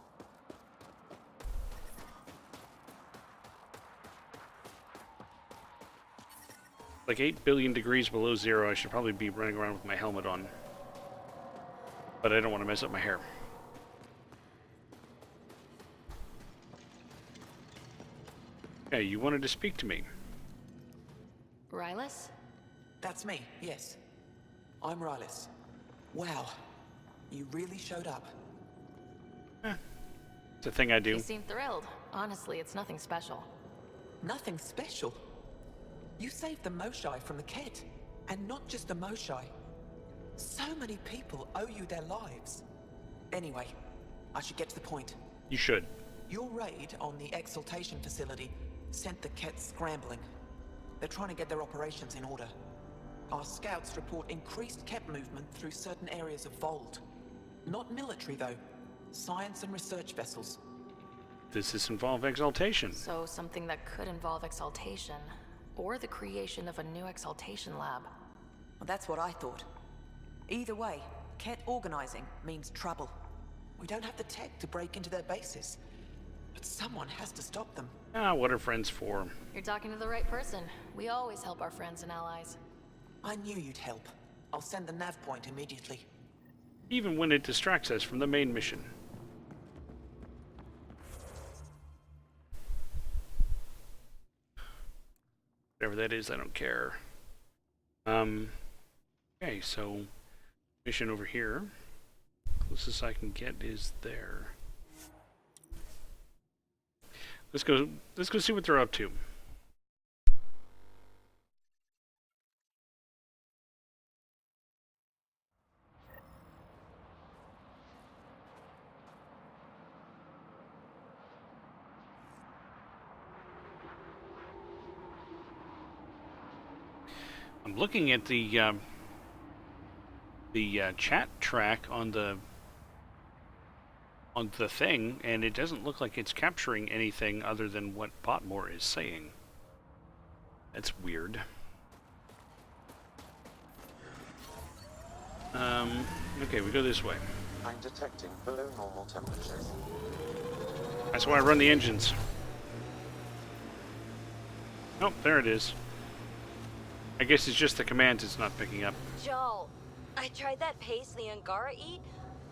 Like 8 billion degrees below zero, I should probably be running around with my helmet on. But I don't want to mess up my hair. Okay, you wanted to speak to me. Rylus? That's me, yes. I'm Rylus. Wow, you really showed up. It's a thing I do. You seem thrilled. Honestly, it's nothing special. Nothing special? You saved the Moshai from the Ket. And not just the Moshai. So many people owe you their lives. Anyway, I should get to the point. You should. Your raid on the Exaltation facility sent the Ket scrambling. They're trying to get their operations in order. Our scouts report increased Ket movement through certain areas of Vold. Not military, though. Science and research vessels. Does this involve Exaltation? So something that could involve Exaltation. Or the creation of a new Exaltation lab. Well, that's what I thought. Either way, Ket organizing means trouble. We don't have the tech to break into their bases. But someone has to stop them. Ah, what are friends for? You're talking to the right person. We always help our friends and allies. I knew you'd help. I'll send the nav point immediately. Even when it distracts us from the main mission. Whatever that is, I don't care. Okay, so mission over here. Closest I can get is there. Let's go see what they're up to. I'm looking at the chat track on the thing, and it doesn't look like it's capturing anything other than what Potmore is saying. That's weird. Okay, we go this way. I'm detecting below normal temperatures. That's why I run the engines. Oh, there it is. I guess it's just the commands it's not picking up. Joel, I tried that paste the Angara eat.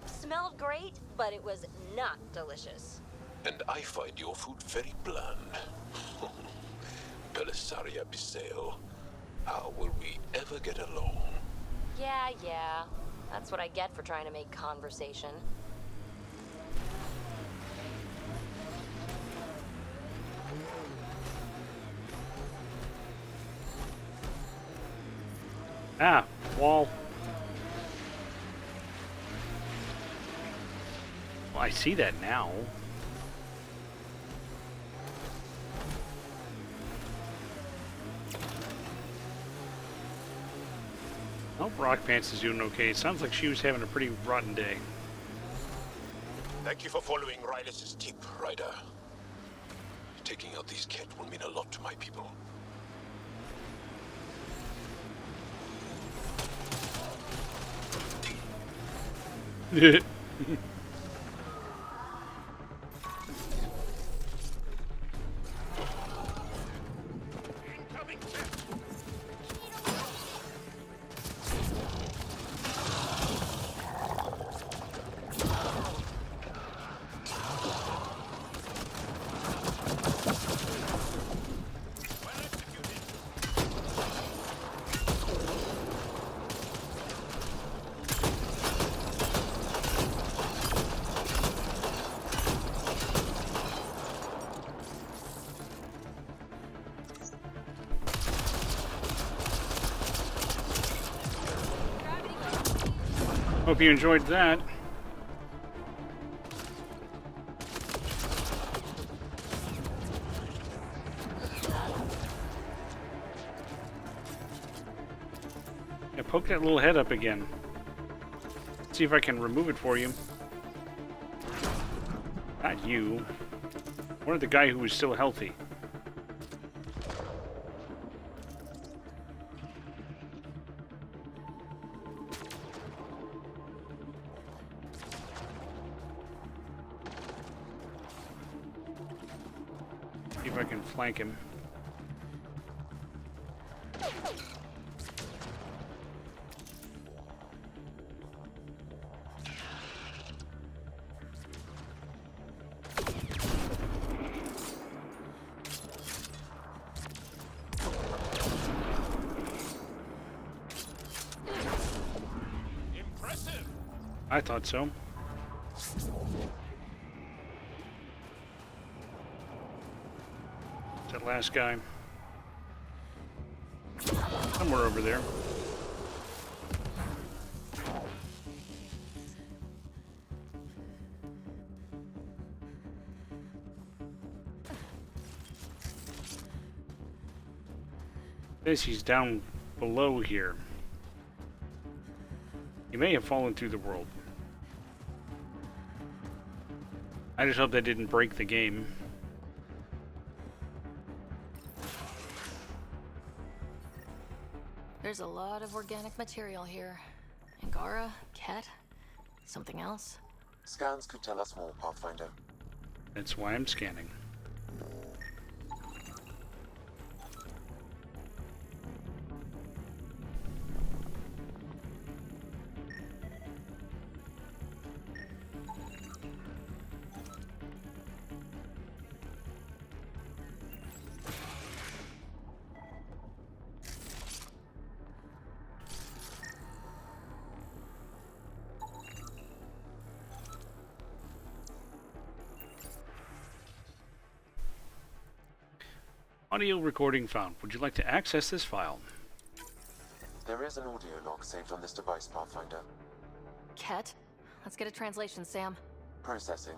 Smelled great, but it was not delicious. And I find your food very bland. Belisaria Biseo, how will we ever get along? Yeah. That's what I get for trying to make conversation. Ah, wall. Well, I see that now. I hope Rock Pants is doing okay. Sounds like she was having a pretty rotten day. Thank you for following Rylus' tip, Ryder. Taking out these Ket will mean a lot to my people. Hope you enjoyed that. Yeah, poke that little head up again. See if I can remove it for you. Not you. One of the guy who was still healthy. See if I can flank him. I thought so. That last guy. Somewhere over there. He's down below here. He may have fallen through the world. I just hope that didn't break the game. There's a lot of organic material here. Angara, Ket, something else? Scans could tell us more, Pathfinder. That's why I'm scanning. Audio recording found. Would you like to access this file? There is an audio log saved on this device, Pathfinder. Ket? Let's get a translation, Sam. Processing.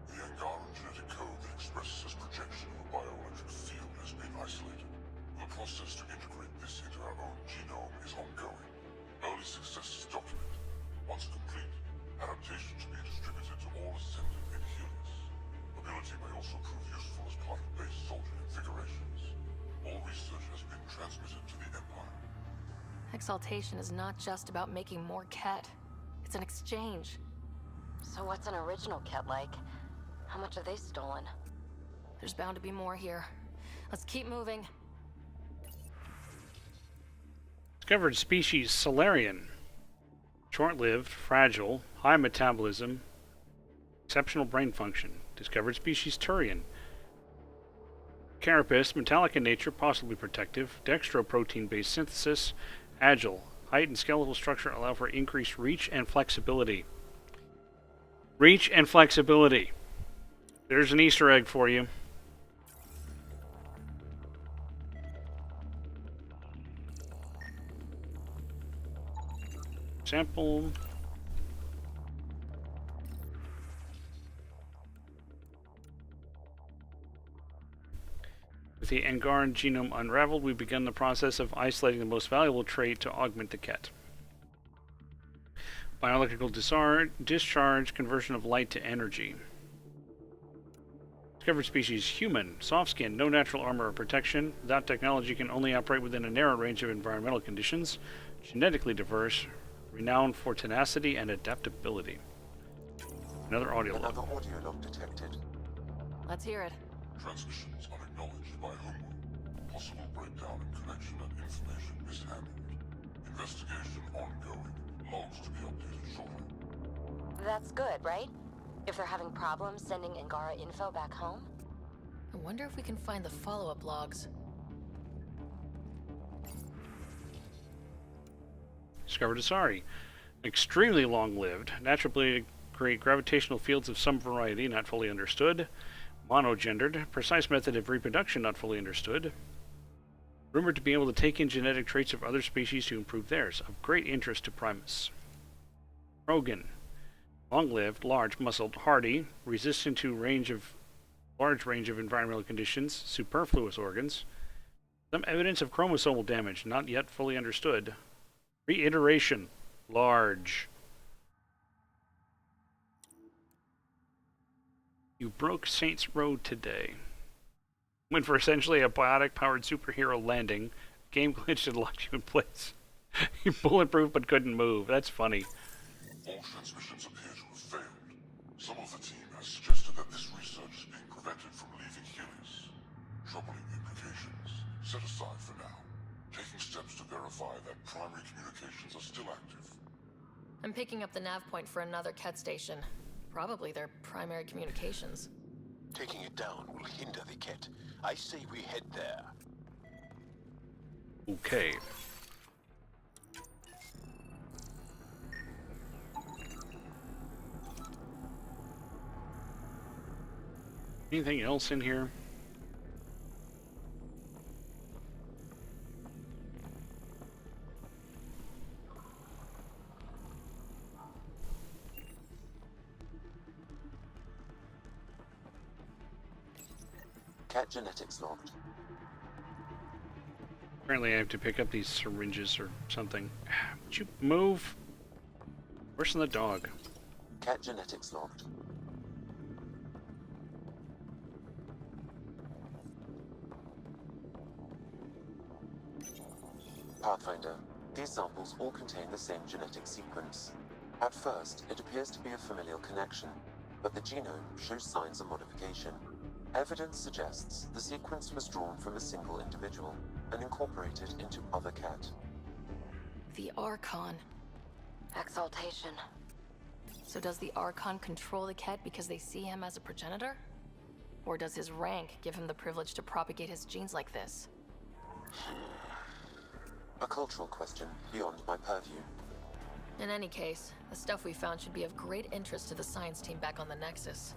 The Angaran genetic code that expresses this projection of a bioelectric field has been isolated. The process to integrate this into our own genome is ongoing. Early success is documented. Once complete, adaptation should be distributed to all ascendant and Helios. Ability may also prove useful as part of base soldier configurations. All research has been transmitted to the Empire. Exaltation is not just about making more Ket. It's an exchange. So what's an original Ket like? How much have they stolen? There's bound to be more here. Let's keep moving. Discovered species Solarian. Short-lived, fragile, high metabolism, exceptional brain function. Discovered species Turian. Carapace, metallic in nature, possibly protective. Dextroprotein-based synthesis, agile. Height and skeletal structure allow for increased reach and flexibility. Reach and flexibility. There's an Easter egg for you. Sample. With the Angaran genome unraveled, we begun the process of isolating the most valuable trait to augment the Ket. Bioelectrical discharge, conversion of light to energy. Discovered species human, soft skin, no natural armor or protection. That technology can only operate within a narrow range of environmental conditions. Genetically diverse, renowned for tenacity and adaptability. Another audio log. Another audio log detected. Let's hear it. Transmissions unacknowledged by Homeworld. Possible breakdown in connection and information mishandled. Investigation ongoing. Logs to be updated shortly. That's good, right? If they're having problems sending Angara info back home? I wonder if we can find the follow-up logs. Discovered Asari. Extremely long-lived. Naturally create gravitational fields of some variety, not fully understood. Monogendered. Precise method of reproduction, not fully understood. Rumored to be able to take in genetic traits of other species to improve theirs. Of great interest to Primus. Rogan. Long-lived, large-muscled, hardy, resistant to large range of environmental conditions, superfluous organs. Some evidence of chromosomal damage, not yet fully understood. Reiteration. Large. You broke Saints Row today. Went for essentially a biotic-powered superhero landing. Game glitched and locked you in place. You're bulletproof but couldn't move. That's funny. All transmissions appear to have failed. Some of the team has suggested that this research is being prevented from leaving Helios. Troubling implications. Set aside for now. Taking steps to verify that primary communications are still active. I'm picking up the nav point for another Ket station. Probably their primary communications. Taking it down will hinder the Ket. I say we head there. Okay. Anything else in here? Cat genetics logged. Apparently I have to pick up these syringes or something. Would you move? Worse than the dog. Cat genetics logged. Pathfinder, these samples all contain the same genetic sequence. At first, it appears to be a familial connection, but the genome shows signs of modification. Evidence suggests the sequence was drawn from a single individual and incorporated into other cat. The Archon. Exaltation. So does the Archon control the Ket because they see him as a progenitor? Or does his rank give him the privilege to propagate his genes like this? A cultural question beyond my purview. In any case, the stuff we found should be of great interest to the science team back on the Nexus.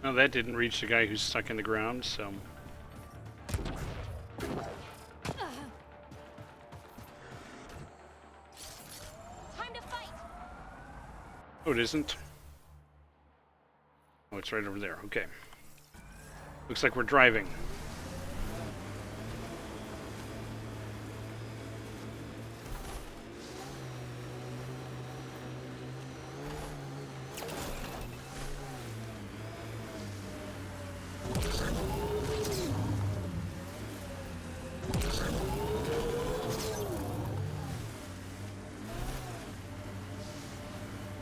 No, that didn't reach the guy who's stuck in the ground, so... Time to fight. Oh, it isn't. Oh, it's right over there. Okay. Looks like we're driving.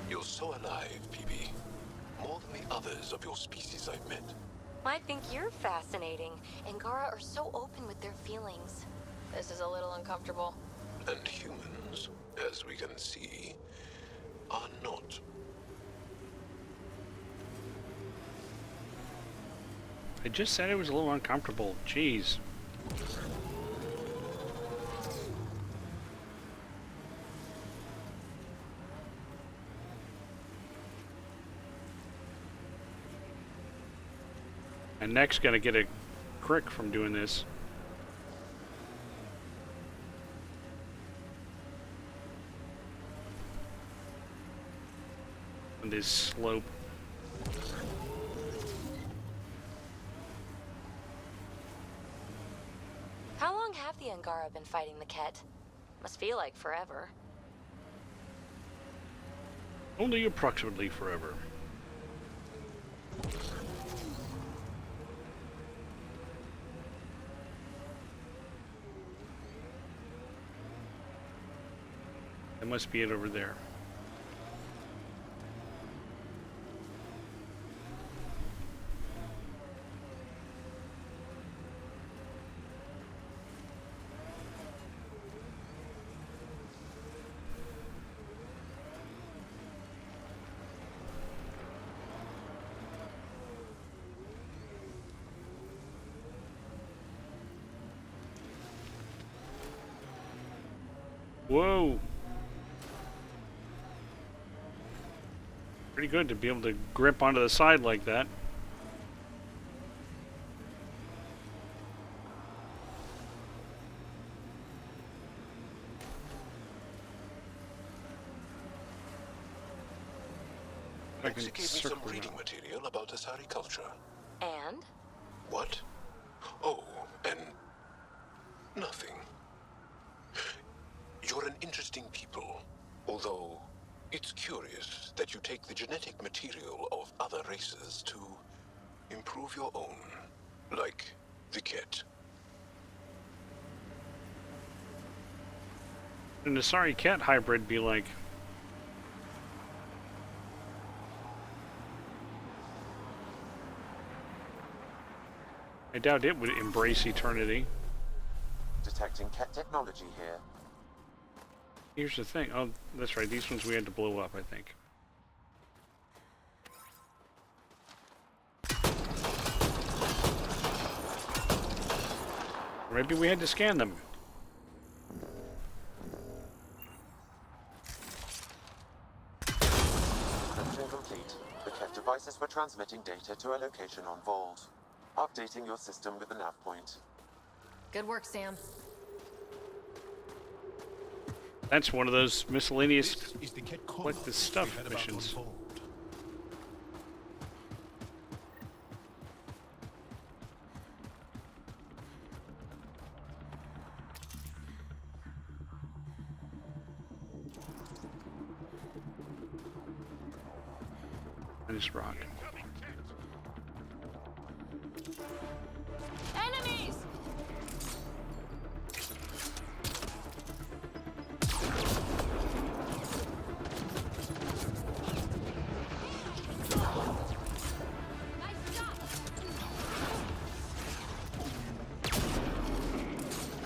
You're so alive, PB. More than the others of your species I've met. I think you're fascinating. Angara are so open with their feelings. This is a little uncomfortable. And humans, as we can see, are not. I just said it was a little uncomfortable. Jeez. And neck's gonna get a crick from doing this. On this slope. How long have the Angara been fighting the Ket? Must feel like forever. Only approximately forever. must be it over there. Whoa! Pretty good to be able to grip onto the side like that. Executed some reading material about Asari culture. And? What? Oh, and nothing. You're an interesting people, although it's curious that you take the genetic material of other races to improve your own, like the Ket. An Asari cat hybrid be like? I doubt it would embrace eternity. Detecting Ket technology here. Here's the thing. Oh, that's right. These ones we had to blow up, I think. Or maybe we had to scan them. Encryption complete. The Ket devices were transmitting data to a location on Vault. Updating your system with the nav point. Good work, Sam. That's one of those miscellaneous collect the stuff missions. This rock. Enemies!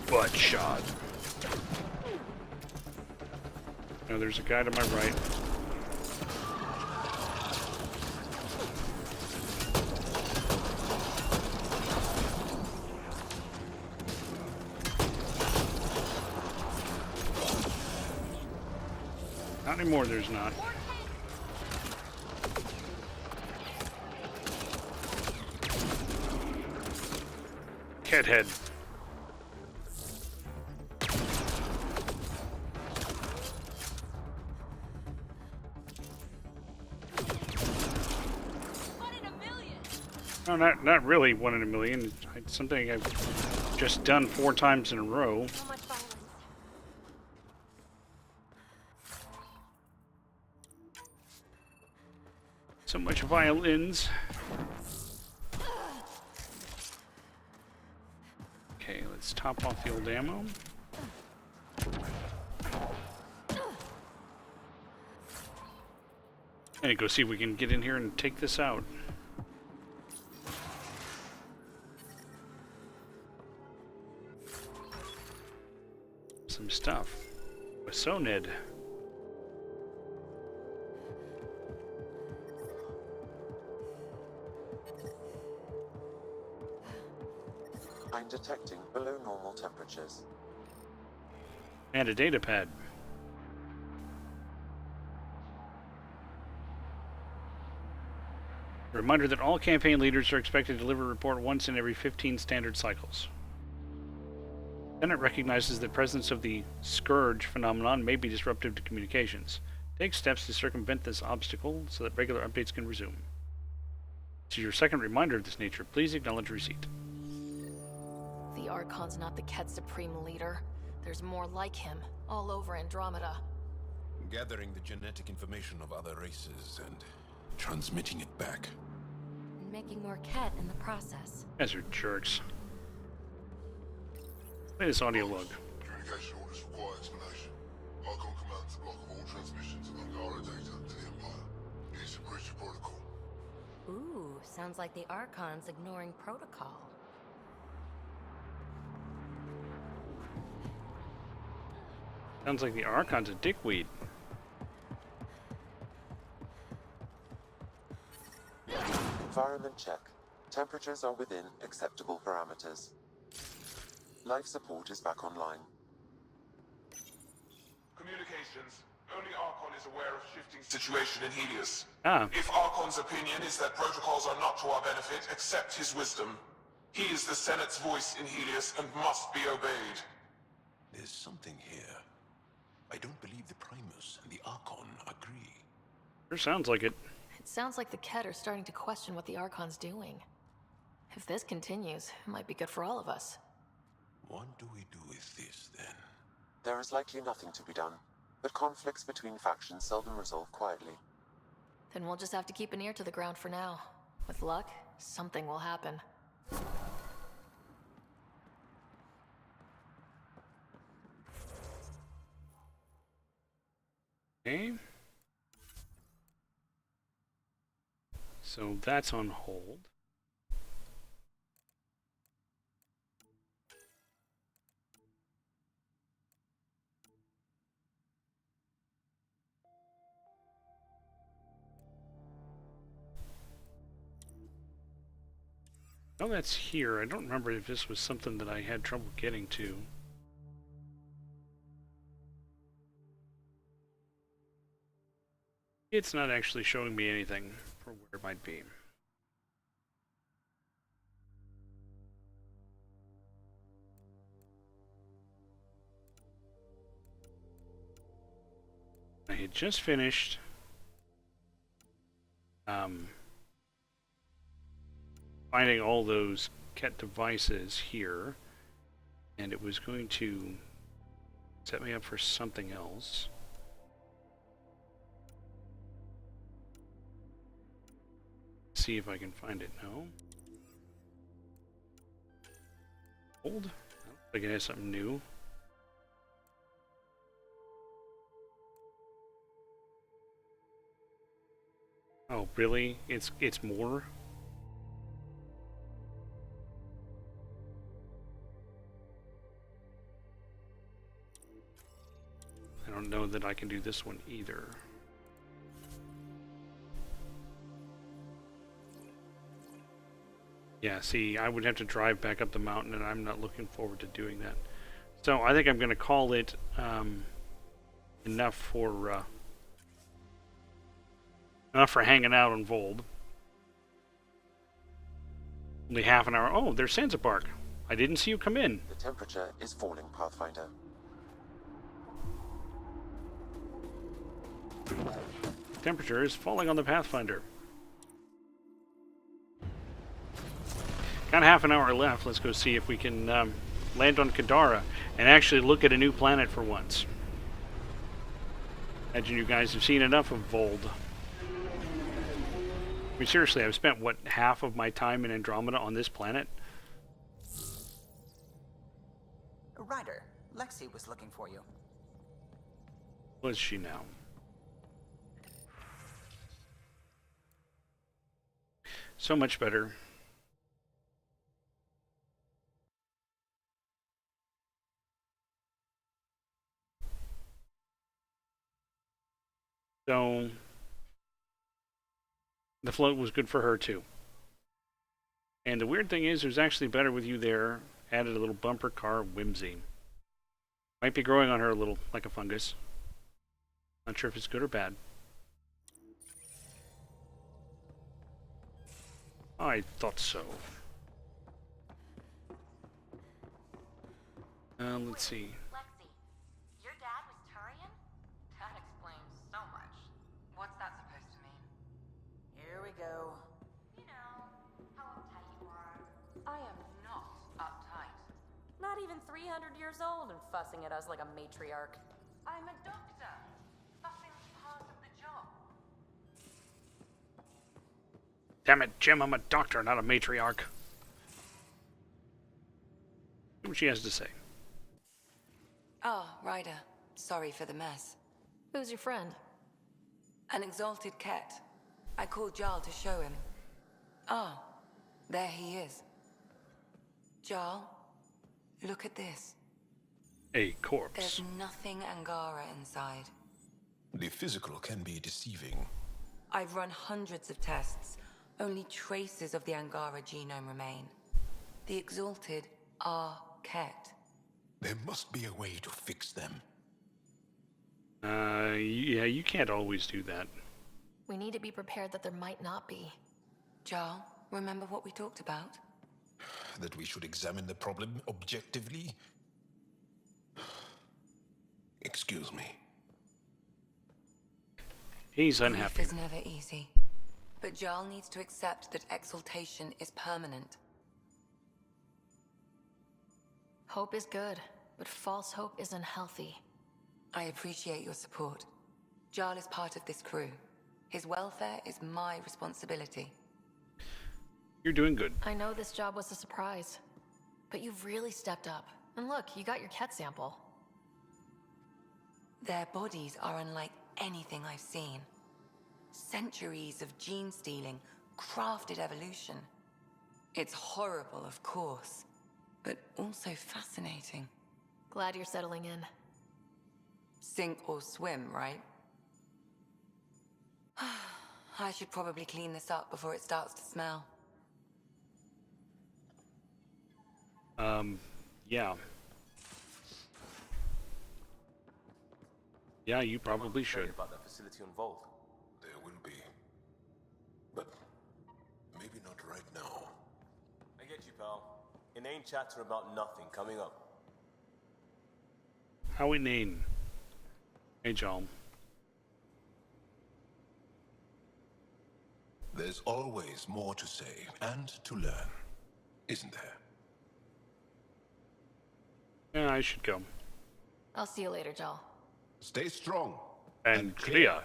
Butt shot. Now there's a guy to my right. Not anymore, there's not. Cat head. No, not really 1 in a million. It's something I've just done 4 times in a row. So much violins. Okay, let's top off the old ammo. And go see if we can get in here and take this out. Some stuff. A Sonid. I'm detecting below normal temperatures. And a data pad. A reminder that all campaign leaders are expected to deliver a report once in every 15 standard cycles. Senate recognizes the presence of the Scourge phenomenon may be disruptive to communications. Take steps to circumvent this obstacle so that regular updates can resume. This is your second reminder of this nature. Please acknowledge receipt. The Archon's not the Ket Supreme Leader. There's more like him, all over Andromeda. Gathering the genetic information of other races and transmitting it back. And making more Ket in the process. You guys are jerks. Play this audio log. Communication orders require explanation. Archon command to block transmissions of Angara data to the Empire. Need to breach the protocol. Ooh, sounds like the Archon's ignoring protocol. Sounds like the Archon's a dickweed. Environment check. Temperatures are within acceptable parameters. Life support is back online. Communications. Only Archon is aware of shifting situation in Helios. Ah. If Archon's opinion is that protocols are not to our benefit, accept his wisdom. He is the Senate's voice in Helios and must be obeyed. There's something here. I don't believe the Primus and the Archon agree. Sure sounds like it. It sounds like the Ket are starting to question what the Archon's doing. If this continues, it might be good for all of us. What do we do with this, then? There is likely nothing to be done, but conflicts between factions seldom resolve quietly. Then we'll just have to keep an ear to the ground for now. With luck, something will happen. Okay. So that's on hold. Oh, that's here. I don't remember if this was something that I had trouble getting to. It's not actually showing me anything for where it might be. I had just finished finding all those Ket devices here, and it was going to set me up for something else. See if I can find it. No. Old? I can have something new. Oh, really? It's more? I don't know that I can do this one either. Yeah, see, I would have to drive back up the mountain, and I'm not looking forward to doing that. So I think I'm going to call it enough for hanging out on Vold. Only half an hour. Oh, there's Sansa I didn't see you come in. The temperature is falling, Pathfinder. Temperature is falling on the Pathfinder. Got half an hour left. Let's go see if we can land on Kadara and actually look at a new planet for once. Imagine you guys have seen enough of Vold. I mean, seriously, I've spent, what, half of my time in Andromeda on this planet? Ryder, Lexi was looking for you. Was she now? So much better. So the float was good for her too. And the weird thing is, it was actually better with you there. Added a little bumper car whimsy. Might be growing on her a little, like a fungus. Not sure if it's good or bad. I thought so. Let's see. Lexi, your dad was Turian? That explains so much. What's that supposed to mean? Here we go. You know, how uptight you are. I am not uptight. Not even 300 years old and fussing at us like a matriarch. I'm a doctor. Fussing's part of the job. Damn it, Jim, I'm a doctor, not a matriarch. See what she has to say. Oh, Ryder. Sorry for the mess. Who's your friend? An exalted cat. I called Jarl to show him. Ah, there he is. Jarl, look at this. A corpse. There's nothing Angara inside. The physical can be deceiving. I've run hundreds of tests. Only traces of the Angara genome remain. The exalted are Ket. There must be a way to fix them. Yeah, you can't always do that. We need to be prepared that there might not be. Jarl, remember what we talked about? That we should examine the problem objectively? Excuse me. He's unhappy. Grief is never easy. But Jarl needs to accept that exaltation is permanent. Hope is good, but false hope is unhealthy. I appreciate your support. Jarl is part of this crew. His welfare is my responsibility. You're doing good. I know this job was a surprise, but you've really stepped up. And look, you got your Ket sample. Their bodies are unlike anything I've seen. Centuries of gene stealing, crafted evolution. It's horrible, of course, but also fascinating. Glad you're settling in. Sink or swim, right? I should probably clean this up before it starts to smell. Yeah. Yeah, you probably should. About that facility on Vault. There will be. But maybe not right now. I get you, pal. Inane chatter about nothing coming up. How inane. Hey, John. There's always more to say and to learn, isn't there? Yeah, I should go. I'll see you later, Jal. Stay strong. And clear.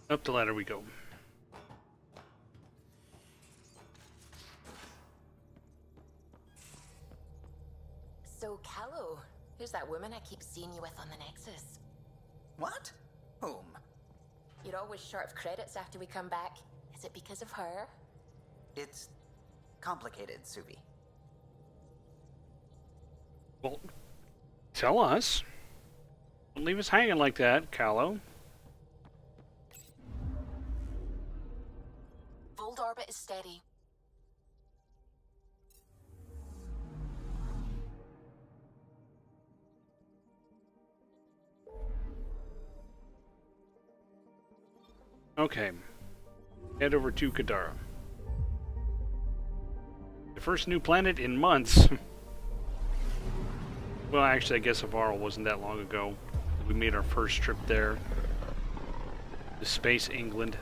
Up the ladder we go. So, Callow, who's that woman I keep seeing you with on the Nexus? What? Whom? You're always short of credits after we come back. Is it because of her? It's complicated, Suvi. Well, tell us. Don't leave us hanging like that, Callow. Fold orbit is steady. Okay. Head over to Kadara. The first new planet in months. Well, actually, I guess Avarl wasn't that long ago. We made our first trip there. To Space England.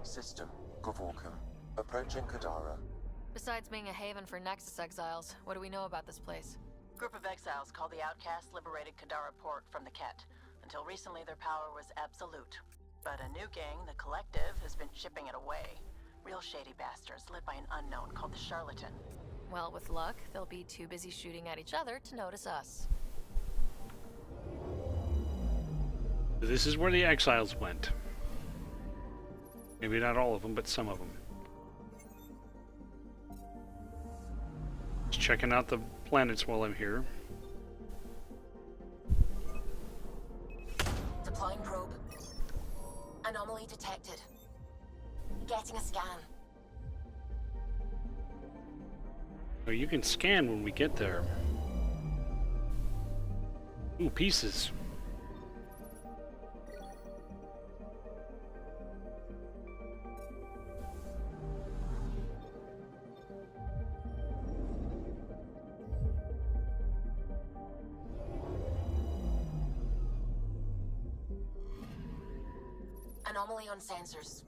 System, Gavorkum. Approaching Kadara. Besides being a haven for Nexus exiles, what do we know about this place? Group of exiles called the Outcast liberated Kadara Port from the Ket. Until recently, their power was absolute. But a new gang, the Collective, has been chipping it away. Real shady bastards led by an unknown called the Charlatan. Well, with luck, they'll be too busy shooting at each other to notice us. This is where the exiles went. Maybe not all of them, but some of them. Just checking out the planets while I'm here. Deploying probe. Anomaly detected. Getting a scan. Oh, you can scan when we get there. Ooh, pieces. Anomaly on sensors.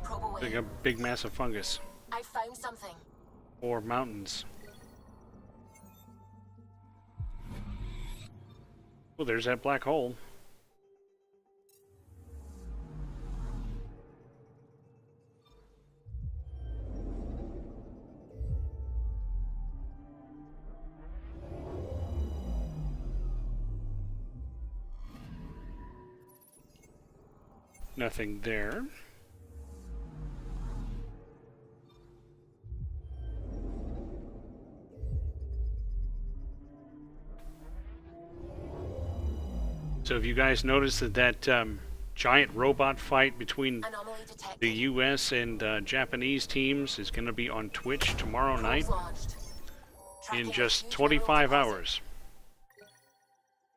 Probe away. Like a big massive fungus. I found something. Or mountains. Oh, there's that black hole. Nothing there. So have you guys noticed that giant robot fight between the U.S. and Japanese teams is going to be on Twitch tomorrow night in just 25 hours?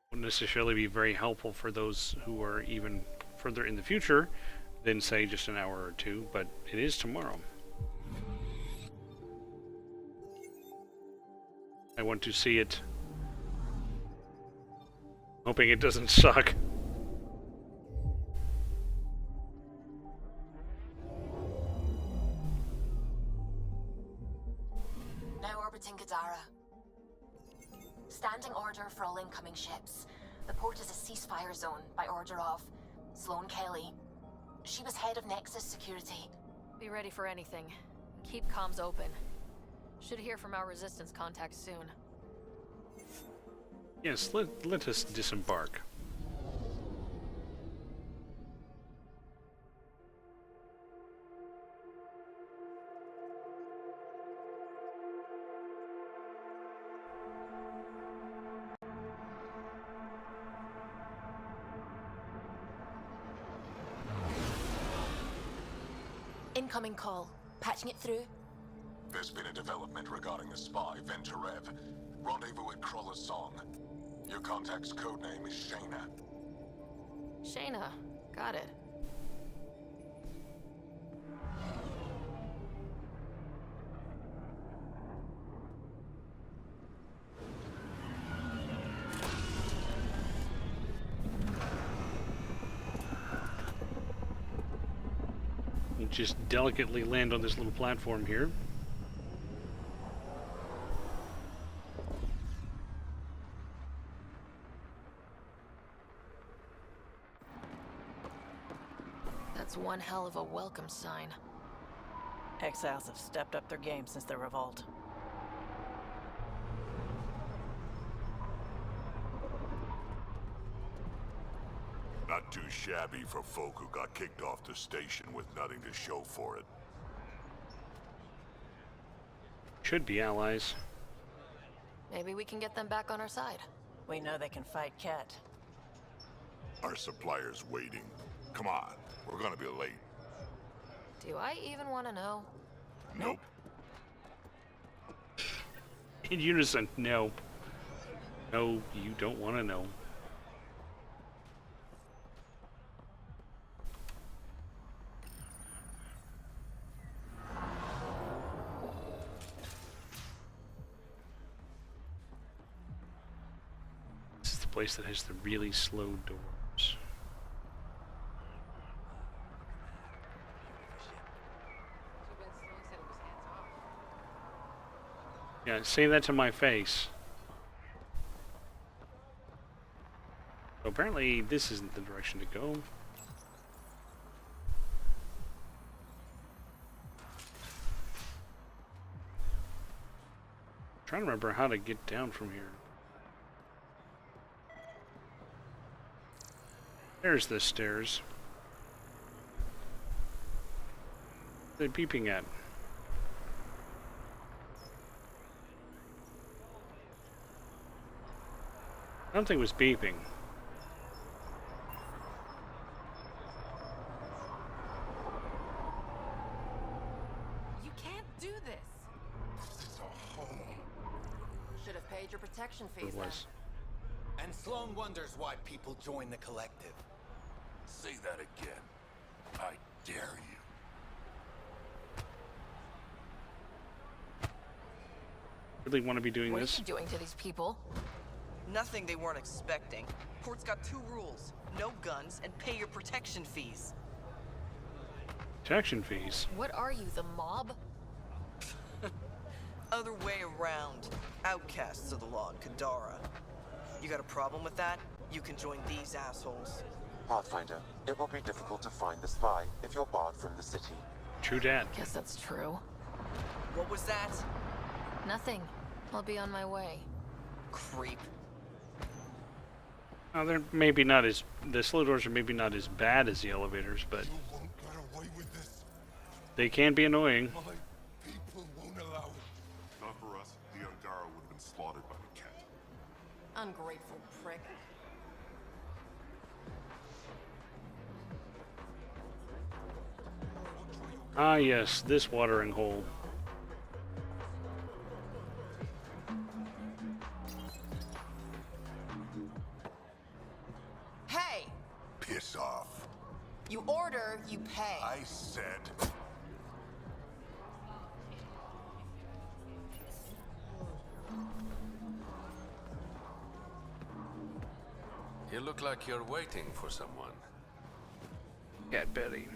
Wouldn't necessarily be very helpful for those who are even further in the future than, say, just an hour or two, but it is tomorrow. I want to see it. Hoping it doesn't suck. Now orbiting Gadara. Standing order for all incoming ships. The port is a ceasefire zone by order of Sloane Kelly. She was head of Nexus Security. Be ready for anything. Keep comms open. Should hear from our resistance contacts soon. Yes, let us disembark. Incoming call. Patching it through. There's been a development regarding the spy, Venturev. Rendezvous at Kroller's Song. Your contact's codename is Shayna. Shayna. Got it. You just delicately land on this little platform here. That's one hell of a welcome sign. Exiles have stepped up their game since the revolt. Not too shabby for folk who got kicked off the station with nothing to show for it. Should be allies. Maybe we can get them back on our side. We know they can fight Ket. Our supplier's waiting. Come on, we're gonna be late. Do I even want to know? Nope. In unison, no. No, you don't want to know. This is the place that has the really slow doors. Yeah, say that to my face. So apparently this isn't the direction to go. I'm trying to remember how to get down from here. There's the stairs. What are they beeping at? Something was beeping. You can't do this. This is a home. Should have paid your protection fees It was. And Sloane wonders why people join the collective. Say that again. I dare you. Really want to be doing What this? are you doing to these people? Nothing they weren't expecting. Port's got 2 rules. No guns and pay your protection fees. Protection fees. What are you, the mob? Other way around. Outcasts of the law in Kadara. You got a problem with that? You can join these assholes. Pathfinder, it will be difficult to find the spy if you're barred from the city. True dat. Guess that's true. What was that? Nothing. I'll be on my way. Creep. Now, they're maybe not as... The slow doors are maybe not as bad as the elevators, but... They can be annoying. People won't allow it. Not for us. The Angara would have been slaughtered by the cat. Ungrateful prick. Ah, yes, this watering hole. Hey! Piss off. You order, you pay. I said... You look like you're waiting for someone. Cat Betty.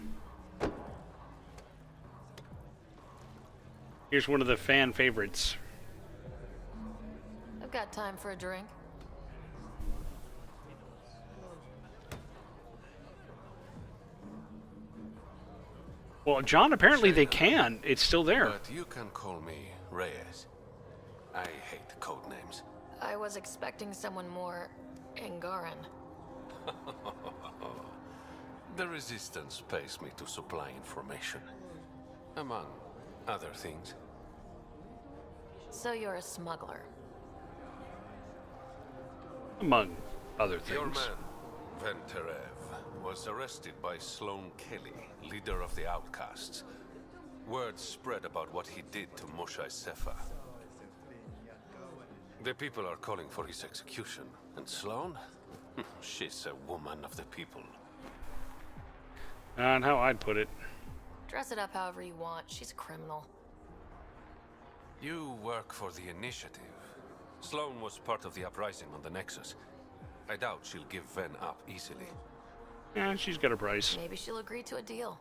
Here's one of the fan favorites. I've got time for a drink. Well, John, apparently they can. It's still there. But you can call me Reyes. I hate code names. I was expecting someone more Angaran. The Resistance pays me to supply information. Among other things. So you're a smuggler. Among other Your things. man, Venterev, was arrested by Sloane Kelly, leader of the Outcasts. Word spread about what he did to Moshae Sefa. The people are calling for his execution. And Sloane? She's a woman of the people. And how I'd put it. Dress it up however you want. She's a criminal. You work for the Initiative. Sloane was part of the uprising on the Nexus. I doubt she'll give Ven up easily. Yeah, she's got a price. Maybe she'll agree to a deal.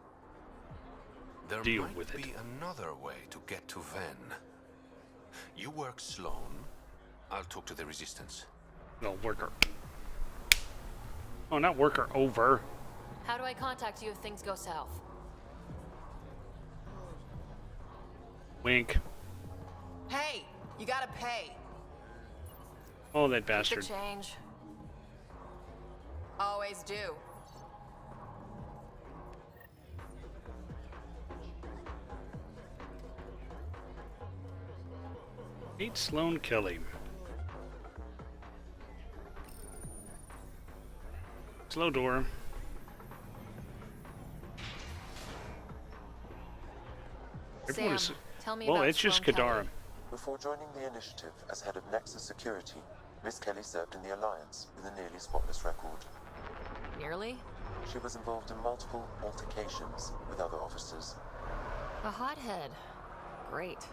There Deal might with it. be another way to get to Ven. You work Sloane. I'll talk to the Resistance. No, worker. Oh, not worker, over. How do I contact you if things go south? Wink. Hey! You gotta pay. Oh, that Keep the bastard. change. Always do. Meet Sloane Kelly. Slow door. Everyone Sam, tell me well, about it's just Sloane Kadara. Kelly. Before joining the Initiative as head of Nexus Security, Miss Kelly served in the Alliance with a nearly spotless record. Nearly? She was involved in multiple altercations with other officers. A hothead. Great.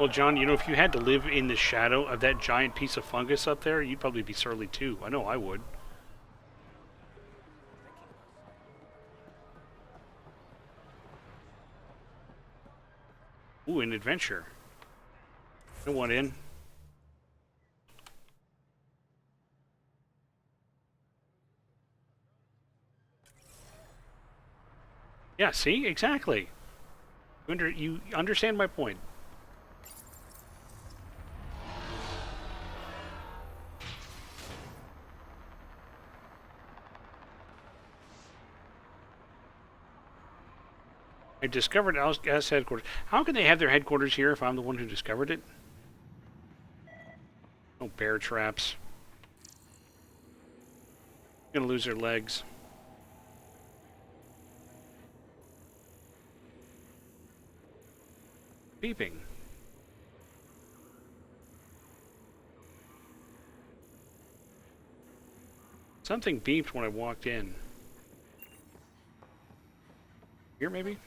Well, John, you know, if you had to live in the shadow of that giant piece of fungus up there, you'd probably be surly too. I know I would. Ooh, an adventure. I want in. Yeah, see? Exactly. You understand my point. I discovered Outcast headquarters. How can they have their headquarters here if I'm the one who discovered it? Oh, bear traps. Gonna lose their legs. Beeping. Something beeped when I walked in. Here, maybe?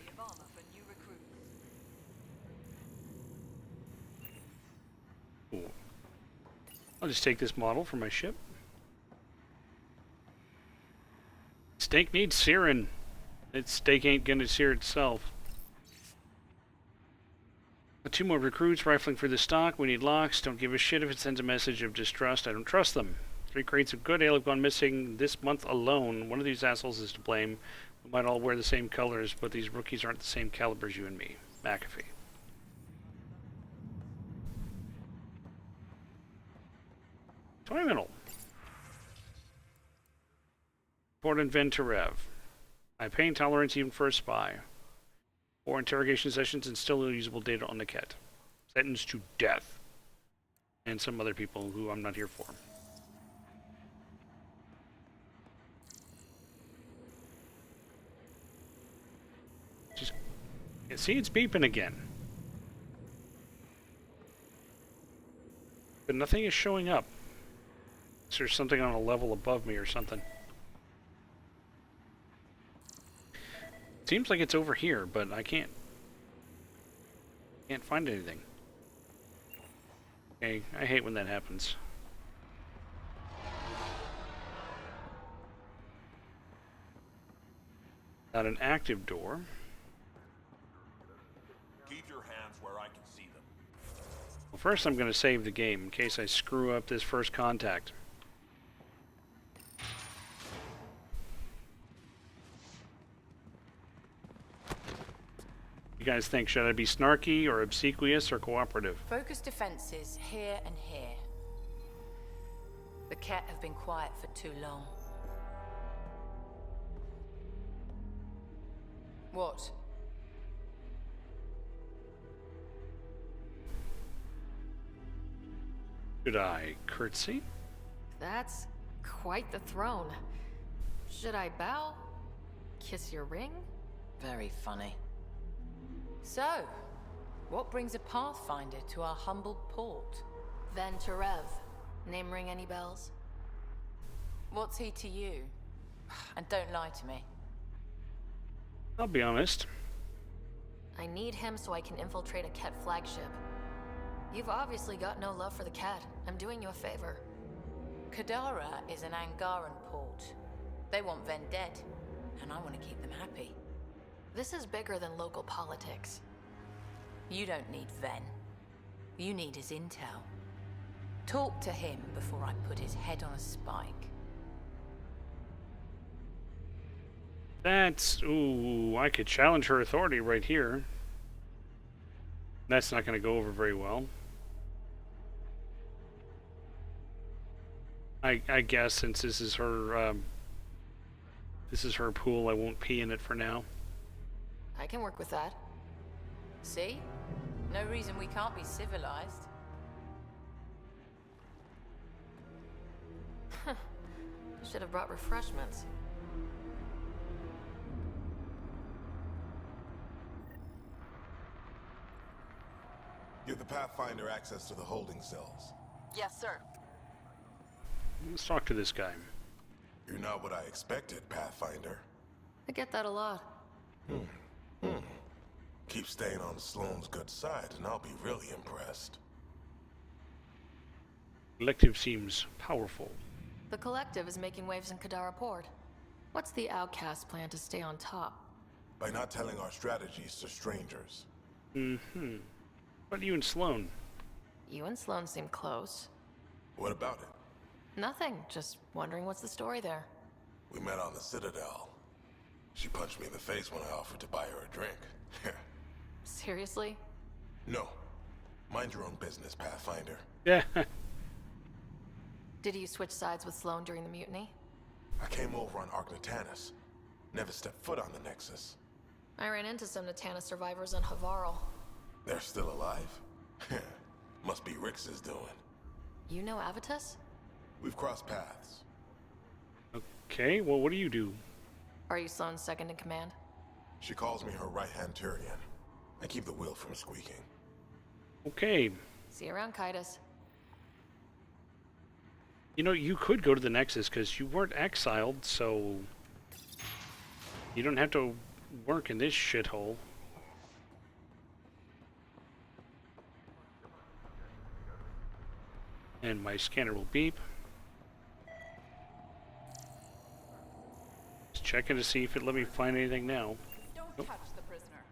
Ooh. I'll just take this model for my ship. Steak needs searing. That steak ain't gonna sear itself. 2 more recruits rifling for the stock. We need locks. Don't give a shit if it sends a message of distrust. I don't trust them. 3 crates of good ale have gone missing this month alone. One of these assholes is to blame. We might all wear the same colors, but these rookies aren't the same caliber as you and me. McAfee. Terminal. Port in Venturev. I have pain tolerance even for a spy. 4 interrogation sessions and still no usable data on the cat. Sentenced to death. And some other people who I'm not here for. Just see, it's beeping again. But nothing is showing up. Is there something on a level above me or something? Seems like it's over here, but I can't find anything. Okay, I hate when that happens. Not an active door. Keep your hands where I can see them. Well, first I'm going to save the game in case I screw up this first contact. You guys think, should I be snarky or obsequious or cooperative? Focus defenses here and here. The cat have been quiet for too long. What? Should I curtsy? That's quite the throne. Should I bow? Kiss your ring? Very funny. So, what brings a Pathfinder to our humble port? Venturev. Name ring any bells? What's he to you? And don't lie to me. I'll be honest. I need him so I can infiltrate a Ket flagship. You've obviously got no love for the cat. I'm doing you a favor. Kadara is an Angaran port. They want Ven dead, and I want to keep them happy. This is bigger than local politics. You don't need Ven. You need his intel. Talk to him before I put his head on a spike. That's... ooh, I could challenge her authority right here. That's not going to go over very well. I guess since this is her pool, I won't pee in it for now. I can work with that. See? No reason we can't be civilized. Should have brought refreshments. Give the Pathfinder access to the holding cells. Yes, sir. Let's talk to this guy. You're not what I expected, Pathfinder. I get that a lot. Keep staying on Sloane's good side, and I'll be really impressed. Collective seems powerful. The Collective is making waves in Kadara Port. What's the Outcast plan to stay on top? By not telling our strategies to strangers. But you and Sloane? You and Sloane seem close. What about it? Nothing. Just wondering what's the story there. We met on the Citadel. She punched me in the face when I offered to buy her a drink. Seriously? No. Mind your own business, Pathfinder. Yeah. Did you switch sides with Sloane during the mutiny? I came over on Arcnatanus. Never stepped foot on the Nexus. I ran into some Natana survivors on Havarl. They're still alive? Must be Rix's doing. You know Avitus? We've crossed paths. Okay, well, what do you do? Are you Sloane's second in command? She calls me her right-hand Turian. I keep the wheel from squeaking. Okay. See you around, Kaitis. You know, you could go to the Nexus because you weren't exiled, so you don't have to work in this shithole. And my scanner will beep. Just checking to see if it let me find anything now. Don't touch the prisoner.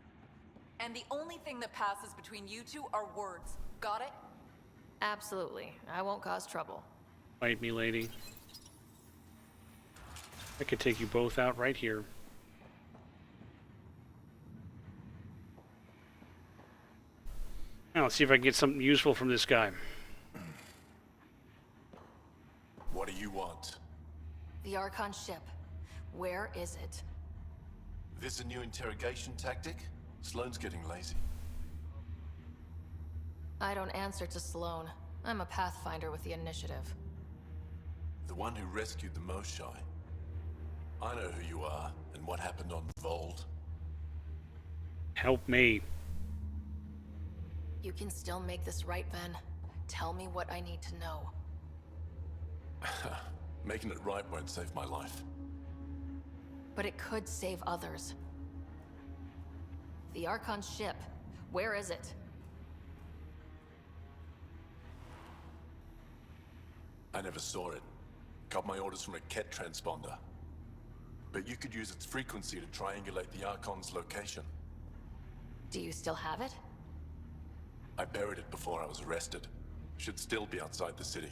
And the only thing that passes between you two are words. Got it? Absolutely. I won't cause trouble. Fight me, lady. I could take you both out right here. Now, let's see if I can get something useful from this guy. What do you want? The Archon ship. Where is it? This a new interrogation tactic? Sloane's getting lazy. I don't answer to Sloane. I'm a Pathfinder with the initiative. The one who rescued the Moshai. I know who you are and what happened on Vold. Help me. You can still make this right, Ben. Tell me what I need to know. Making it right won't save my life. But it could save others. The Archon ship. Where is it? I never saw it. Got my orders from a Ket transponder. But you could use its frequency to triangulate the Archon's location. Do you still have it? I buried it before I was arrested. Should still be outside the city.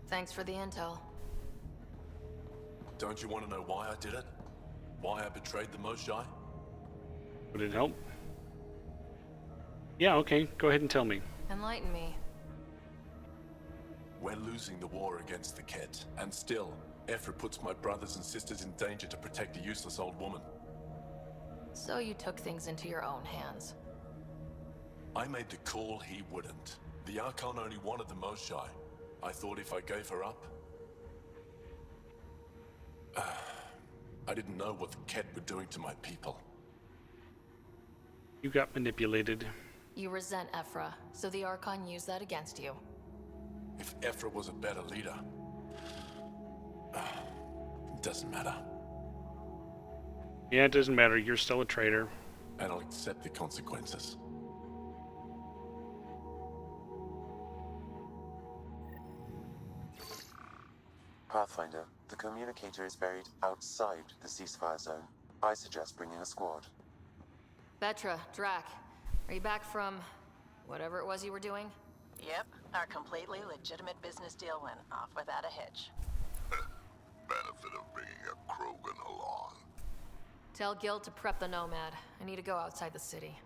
Thanks for the intel. Don't you want to know why I did it? Why I betrayed the Moshai? Would it help? Yeah, okay. Go ahead and tell me. Enlighten me. We're losing the war against the Ket, and still, Ephra puts my brothers and sisters in danger to protect a useless old woman. So you took things into your own hands. I made the call he wouldn't. The Archon only wanted the Moshai. I thought if I gave her up... I didn't know what the Ket were doing to my people. You got manipulated. You resent Ephra, so the Archon used that against you. If Ephra was a better leader... it doesn't matter. Yeah, it doesn't matter. You're still a traitor. And I'll accept the consequences. Pathfinder, the communicator is buried outside the ceasefire zone. I suggest bringing a squad. Vetra, Drac, are you back from whatever it was you were doing? Yep, our completely legitimate business deal went off without a hitch. Benefit of bringing a Krogan along. Tell Gil to prep the Nomad. I need to go outside the city.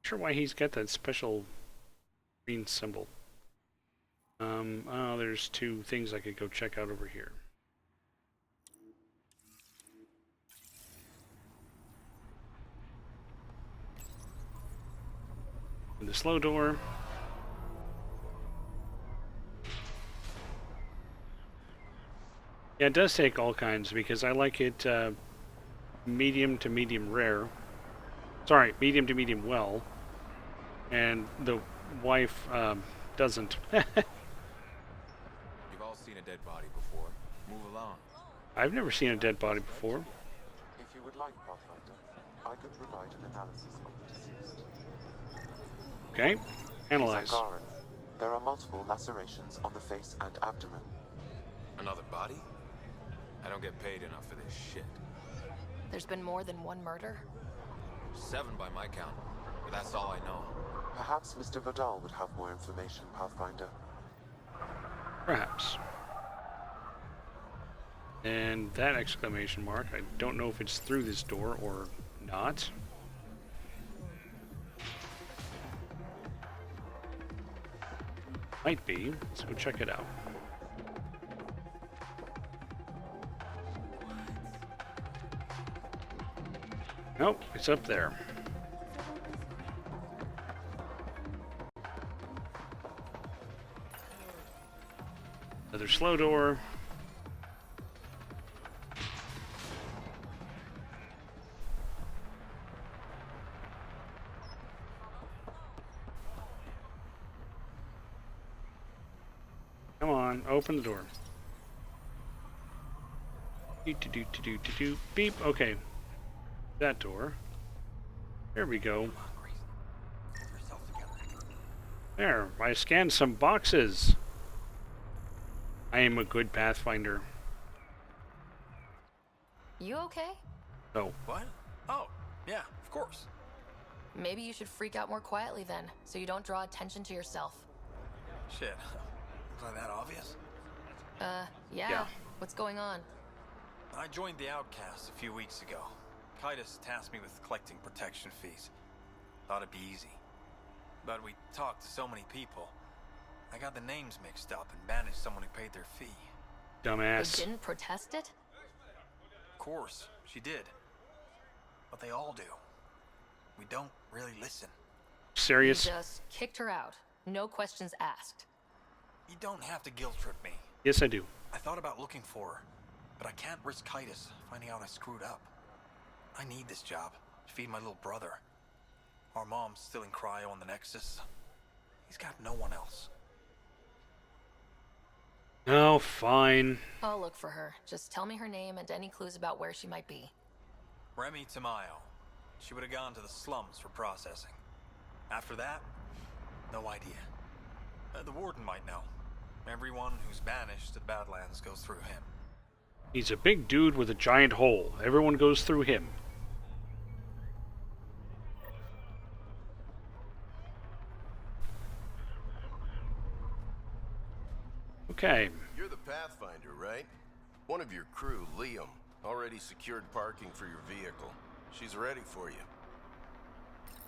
Sure why he's got that special green symbol. Oh, there's two things I could go check out over here. And the slow door. Yeah, it does take all kinds because I like it medium to medium rare. Sorry, medium to medium well. And the wife doesn't. You've all seen a dead body before. Move along. I've never seen a dead body before. If you would like, Pathfinder, I could provide an analysis of the deceased. Okay, analyze. Angaran. There are multiple lacerations on the face and abdomen. Another body? I don't get paid enough for this shit. There's been more than one murder? 7 by my count, but that's all I know. Perhaps Mr. Vidal would have more information, Pathfinder. Perhaps. And that exclamation mark, I don't know if it's through this door or not. Might be. Let's go check it out. Nope, it's up there. Another slow door. Come on, open the door. Do. Beep. Okay. That door. There we go. There, I scanned some boxes. I am a good Pathfinder. You okay? Oh. What? Oh, yeah, of course. Maybe you should freak out more quietly then, so you don't draw attention to yourself. Shit. Was that obvious? Yeah. What's going on? I joined the Outcasts a few weeks ago. Titus tasked me with collecting protection fees. Thought it'd be easy. But we talked to so many people. I got the names mixed up and banished someone who paid their fee. Dumbass. You didn't protest it? Of course, she did. But they all do. We don't really listen. Serious? You just kicked her out. No questions asked. You don't have to guilt trip me. Yes, I do. I thought about looking for her, but I can't risk Titus finding out I screwed up. I need this job to feed my little brother. Our mom's still in cryo on the Nexus. He's got no one else. Oh, fine. I'll look for her. Just tell me her name and any clues about where she might be. Remy Tamayo. She would have gone to the slums for processing. After that, no idea. The warden might know. Everyone who's banished to the Badlands goes through him. He's a big dude with a giant hole. Everyone goes through him. Okay. You're the Pathfinder, right? One of your crew, Liam, already secured parking for your vehicle. She's ready for you.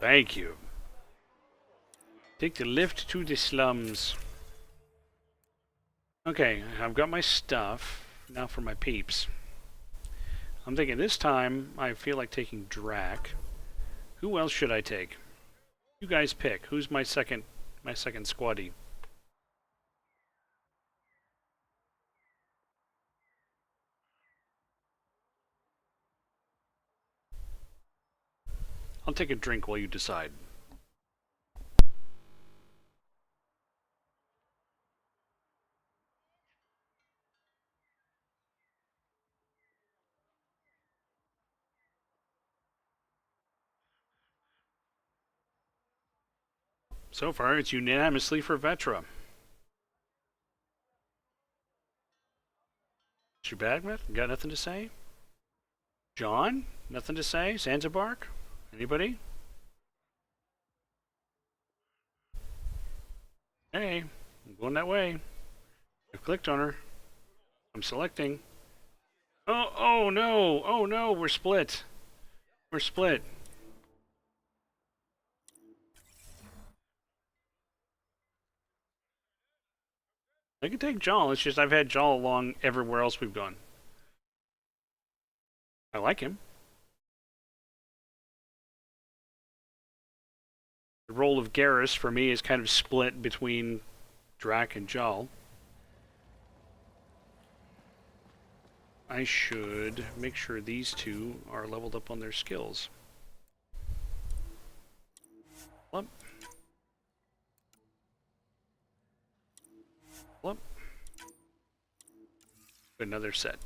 Thank you. Take the lift to the slums. Okay, I've got my stuff. Now for my peeps. I'm thinking this time I feel like taking Drac. Who else should I take? You guys pick. Who's my second squaddy? I'll take a drink while you decide. So far, it's unanimously for Vetra. Is your bag, Matt? Got nothing to say? John? Nothing to say? Zanzibar? Anybody? Hey, I'm going that way. I've clicked on her. I'm selecting. Oh no, we're split. We're split. I can take Jal, it's just I've had Jal along everywhere else we've gone. I like him. The role of Garrus for me is kind of split between Drac and Jal. I should make sure these two are leveled up on their skills. Flip. Flip. Another set.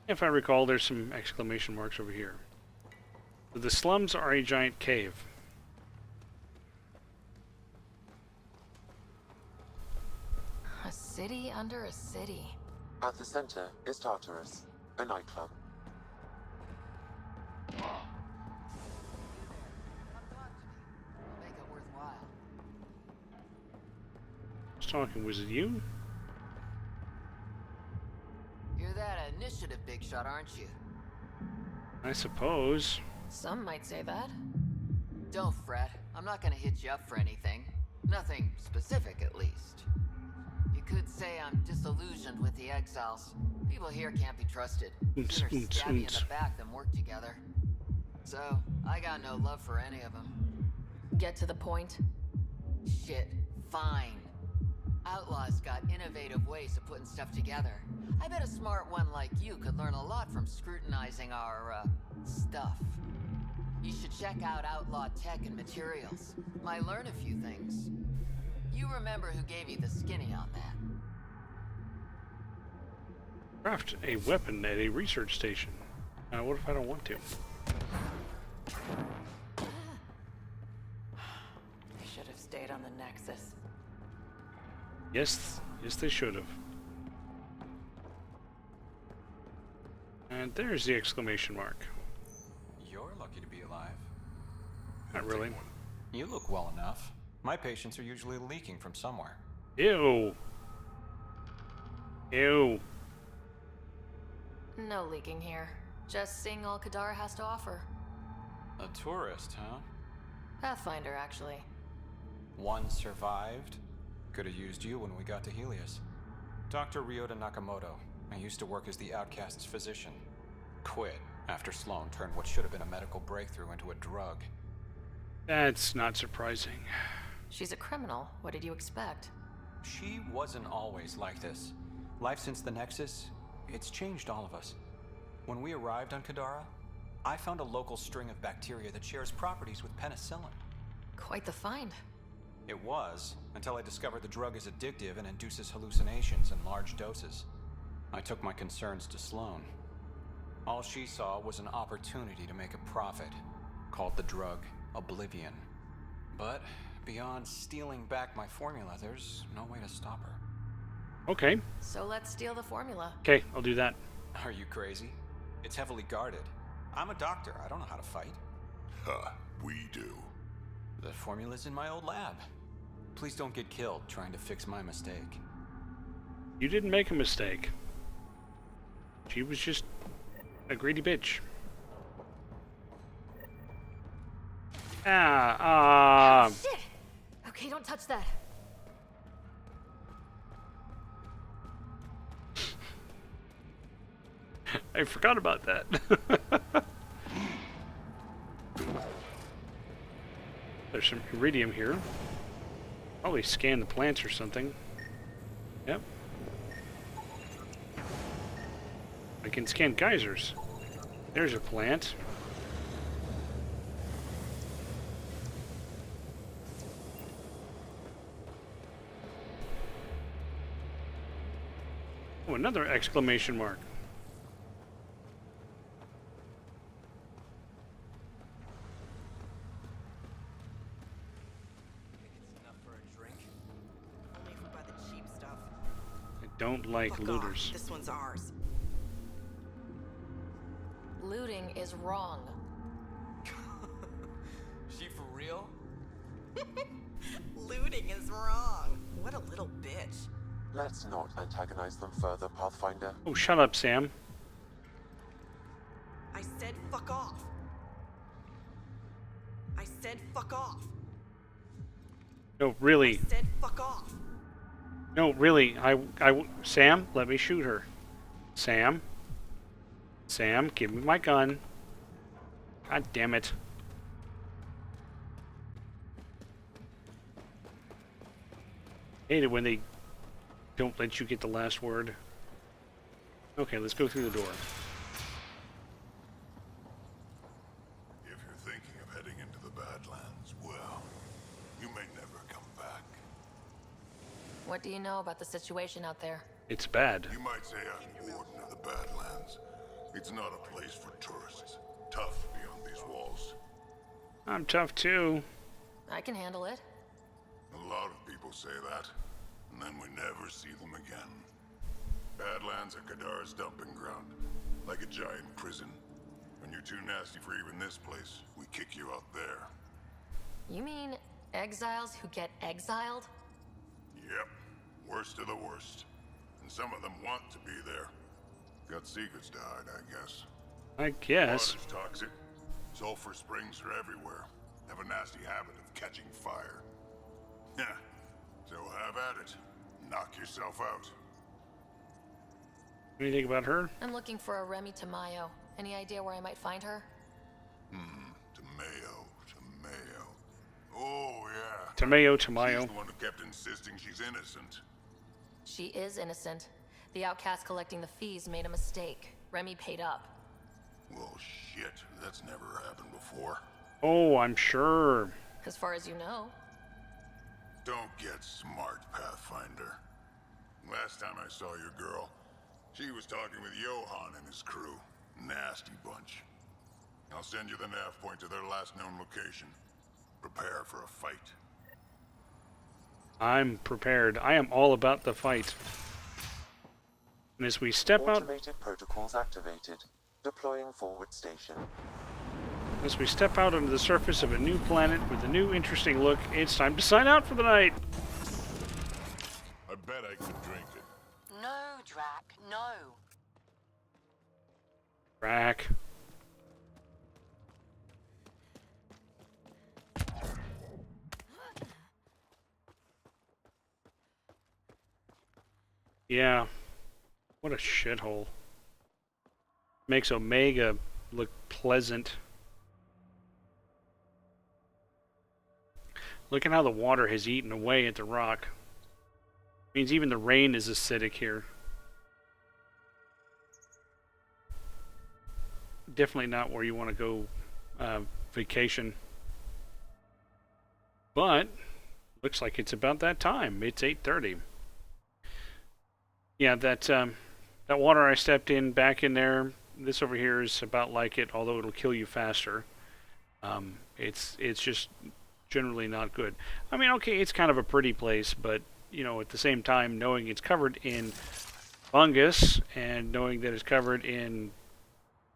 If I recall, there's some exclamation marks over here. The slums are a giant cave. A city under a city. At the center is Tartarus, a nightclub. Make it worthwhile. Just talking, was it you? You're that initiative big shot, aren't you? I suppose. Some might say that. Don't fret. I'm not gonna hit you up for anything. Nothing specific, at least. You could say I'm disillusioned with the exiles. People here can't be trusted. Sooner stab you in the back than work together. So, I got no love for any of them. Get to the point. Shit, fine. Outlaws got innovative ways of putting stuff together. I bet a smart one like you could learn a lot from scrutinizing our, stuff. You should check out Outlaw Tech and Materials. Might learn a few things. You remember who gave you the skinny on that? Craft a weapon at a research station. What if I don't want to? They should have stayed on the Nexus. Yes, they should have. And there's the exclamation mark. You're lucky to be alive. Not really. You look well enough. My patients are usually leaking from somewhere. Ew. Ew. No leaking here. Just seeing all Kadar has to offer. A tourist, huh? Pathfinder, actually. One survived. Could have used you when we got to Helios. Dr. Ryota Nakamoto. I used to work as the Outcast's physician. Quit after Sloan turned what should have been a medical breakthrough into a drug. That's not surprising. She's a criminal. What did you expect? She wasn't always like this. Life since the Nexus, it's changed all of us. When we arrived on Kadara, I found a local string of bacteria that shares properties with penicillin. Quite the find. It was, until I discovered the drug is addictive and induces hallucinations in large doses. I took my concerns to Sloan. All she saw was an opportunity to make a profit, called the drug Oblivion. But beyond stealing back my formula, there's no way to stop her. Okay. So let's steal the formula. Okay, I'll do that. Are you crazy? It's heavily guarded. I'm a doctor. I don't know how to fight. Huh, we do. The formula's in my old lab. Please don't get killed trying to fix my mistake. You didn't make a mistake. She was just a greedy bitch. Shit! Okay, don't touch that. I forgot about that. There's some iridium here. Probably scan the plants or something. Yep. I can scan geysers. There's a plant. Oh, another exclamation mark. Don't like Fuck looters. off. This one's ours. Looting is wrong. She for real? Looting is wrong. What a little bitch. Let's not antagonize them further, Pathfinder. Oh, shut up, Sam. I said fuck off. I said fuck off. No, really. I said fuck off. No, really. Sam, let me shoot her. Sam. Sam, give me my gun. God damn it. Hate it when they don't let you get the last word. Okay, let's go through the door. If you're thinking of heading into the Badlands, well, you may never come back. What do you know about the situation out there? It's bad. You might say I'm warden of the Badlands. It's not a place for tourists. Tough beyond these walls. I'm tough too. I can handle it. A lot of people say that, and then we never see them again. Badlands are Kadar's dumping ground, like a giant prison. When you're too nasty for even this place, we kick you out there. You mean exiles who get exiled? Yep, worst of the worst. And some of them want to be there. Got secrets to hide, I guess. I guess. Water's toxic. Sulfur springs are everywhere. Have a nasty habit of catching fire. Yeah, so have at it. Knock yourself out. Anything about her? I'm looking for a Remy Tamayo. Any idea where I might find her? Tamayo. Oh, yeah. Tamayo. She's the one who kept insisting she's innocent. She is innocent. The outcast collecting the fees made a mistake. Remy paid up. Well, shit. That's never happened before. Oh, I'm sure. As far as you know. Don't get smart, Pathfinder. Last time I saw your girl, she was talking with Johan and his crew. Nasty bunch. I'll send you the nav point to their last known location. Prepare for a fight. I'm prepared. I am all about the fight. And as we step out... Automated protocols activated. Deploying forward station. As we step out onto the surface of a new planet with a new interesting look, it's time to sign out for the night. I bet I could drink it. No, Drac, no. Drac. Yeah. What a shithole. Makes Omega look pleasant. Look at how the water has eaten away at the rock. Means even the rain is acidic here. Definitely not where you want to go vacation. But looks like it's about that time. It's 8:30. Yeah, that water I stepped in back in there. This over here is about like it, although it'll kill you faster. It's just generally not good. I mean, okay, it's kind of a pretty place, but you know, at the same time, knowing it's covered in fungus and knowing that it's covered in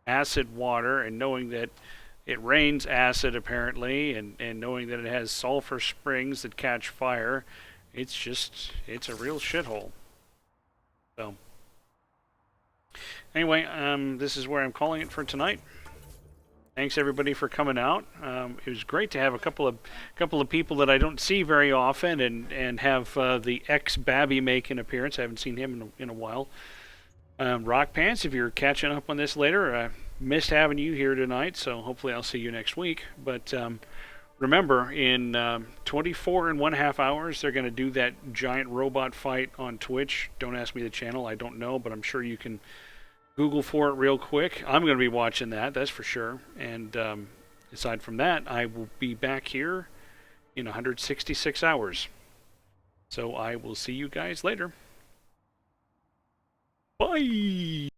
acid water and knowing that it rains acid apparently and knowing that it has sulfur springs that catch fire, it's a real shithole. So anyway, this is where I'm calling it for tonight. Thanks everybody for coming out. It was great to have a couple of people that I don't see very often, and have the ex-Babby make an appearance. I haven't seen him in a while. Rock Pants, if you're catching up on this later, I missed having you here tonight, so hopefully I'll see you next week. But remember, in 24.5 hours, they're going to do that giant robot fight on Twitch. Don't ask me the channel, I don't know, but I'm sure you can Google for it real quick. I'm going to be watching that, that's for sure. And aside from that, I will be back here in 166 hours. So I will see you guys later. Bye!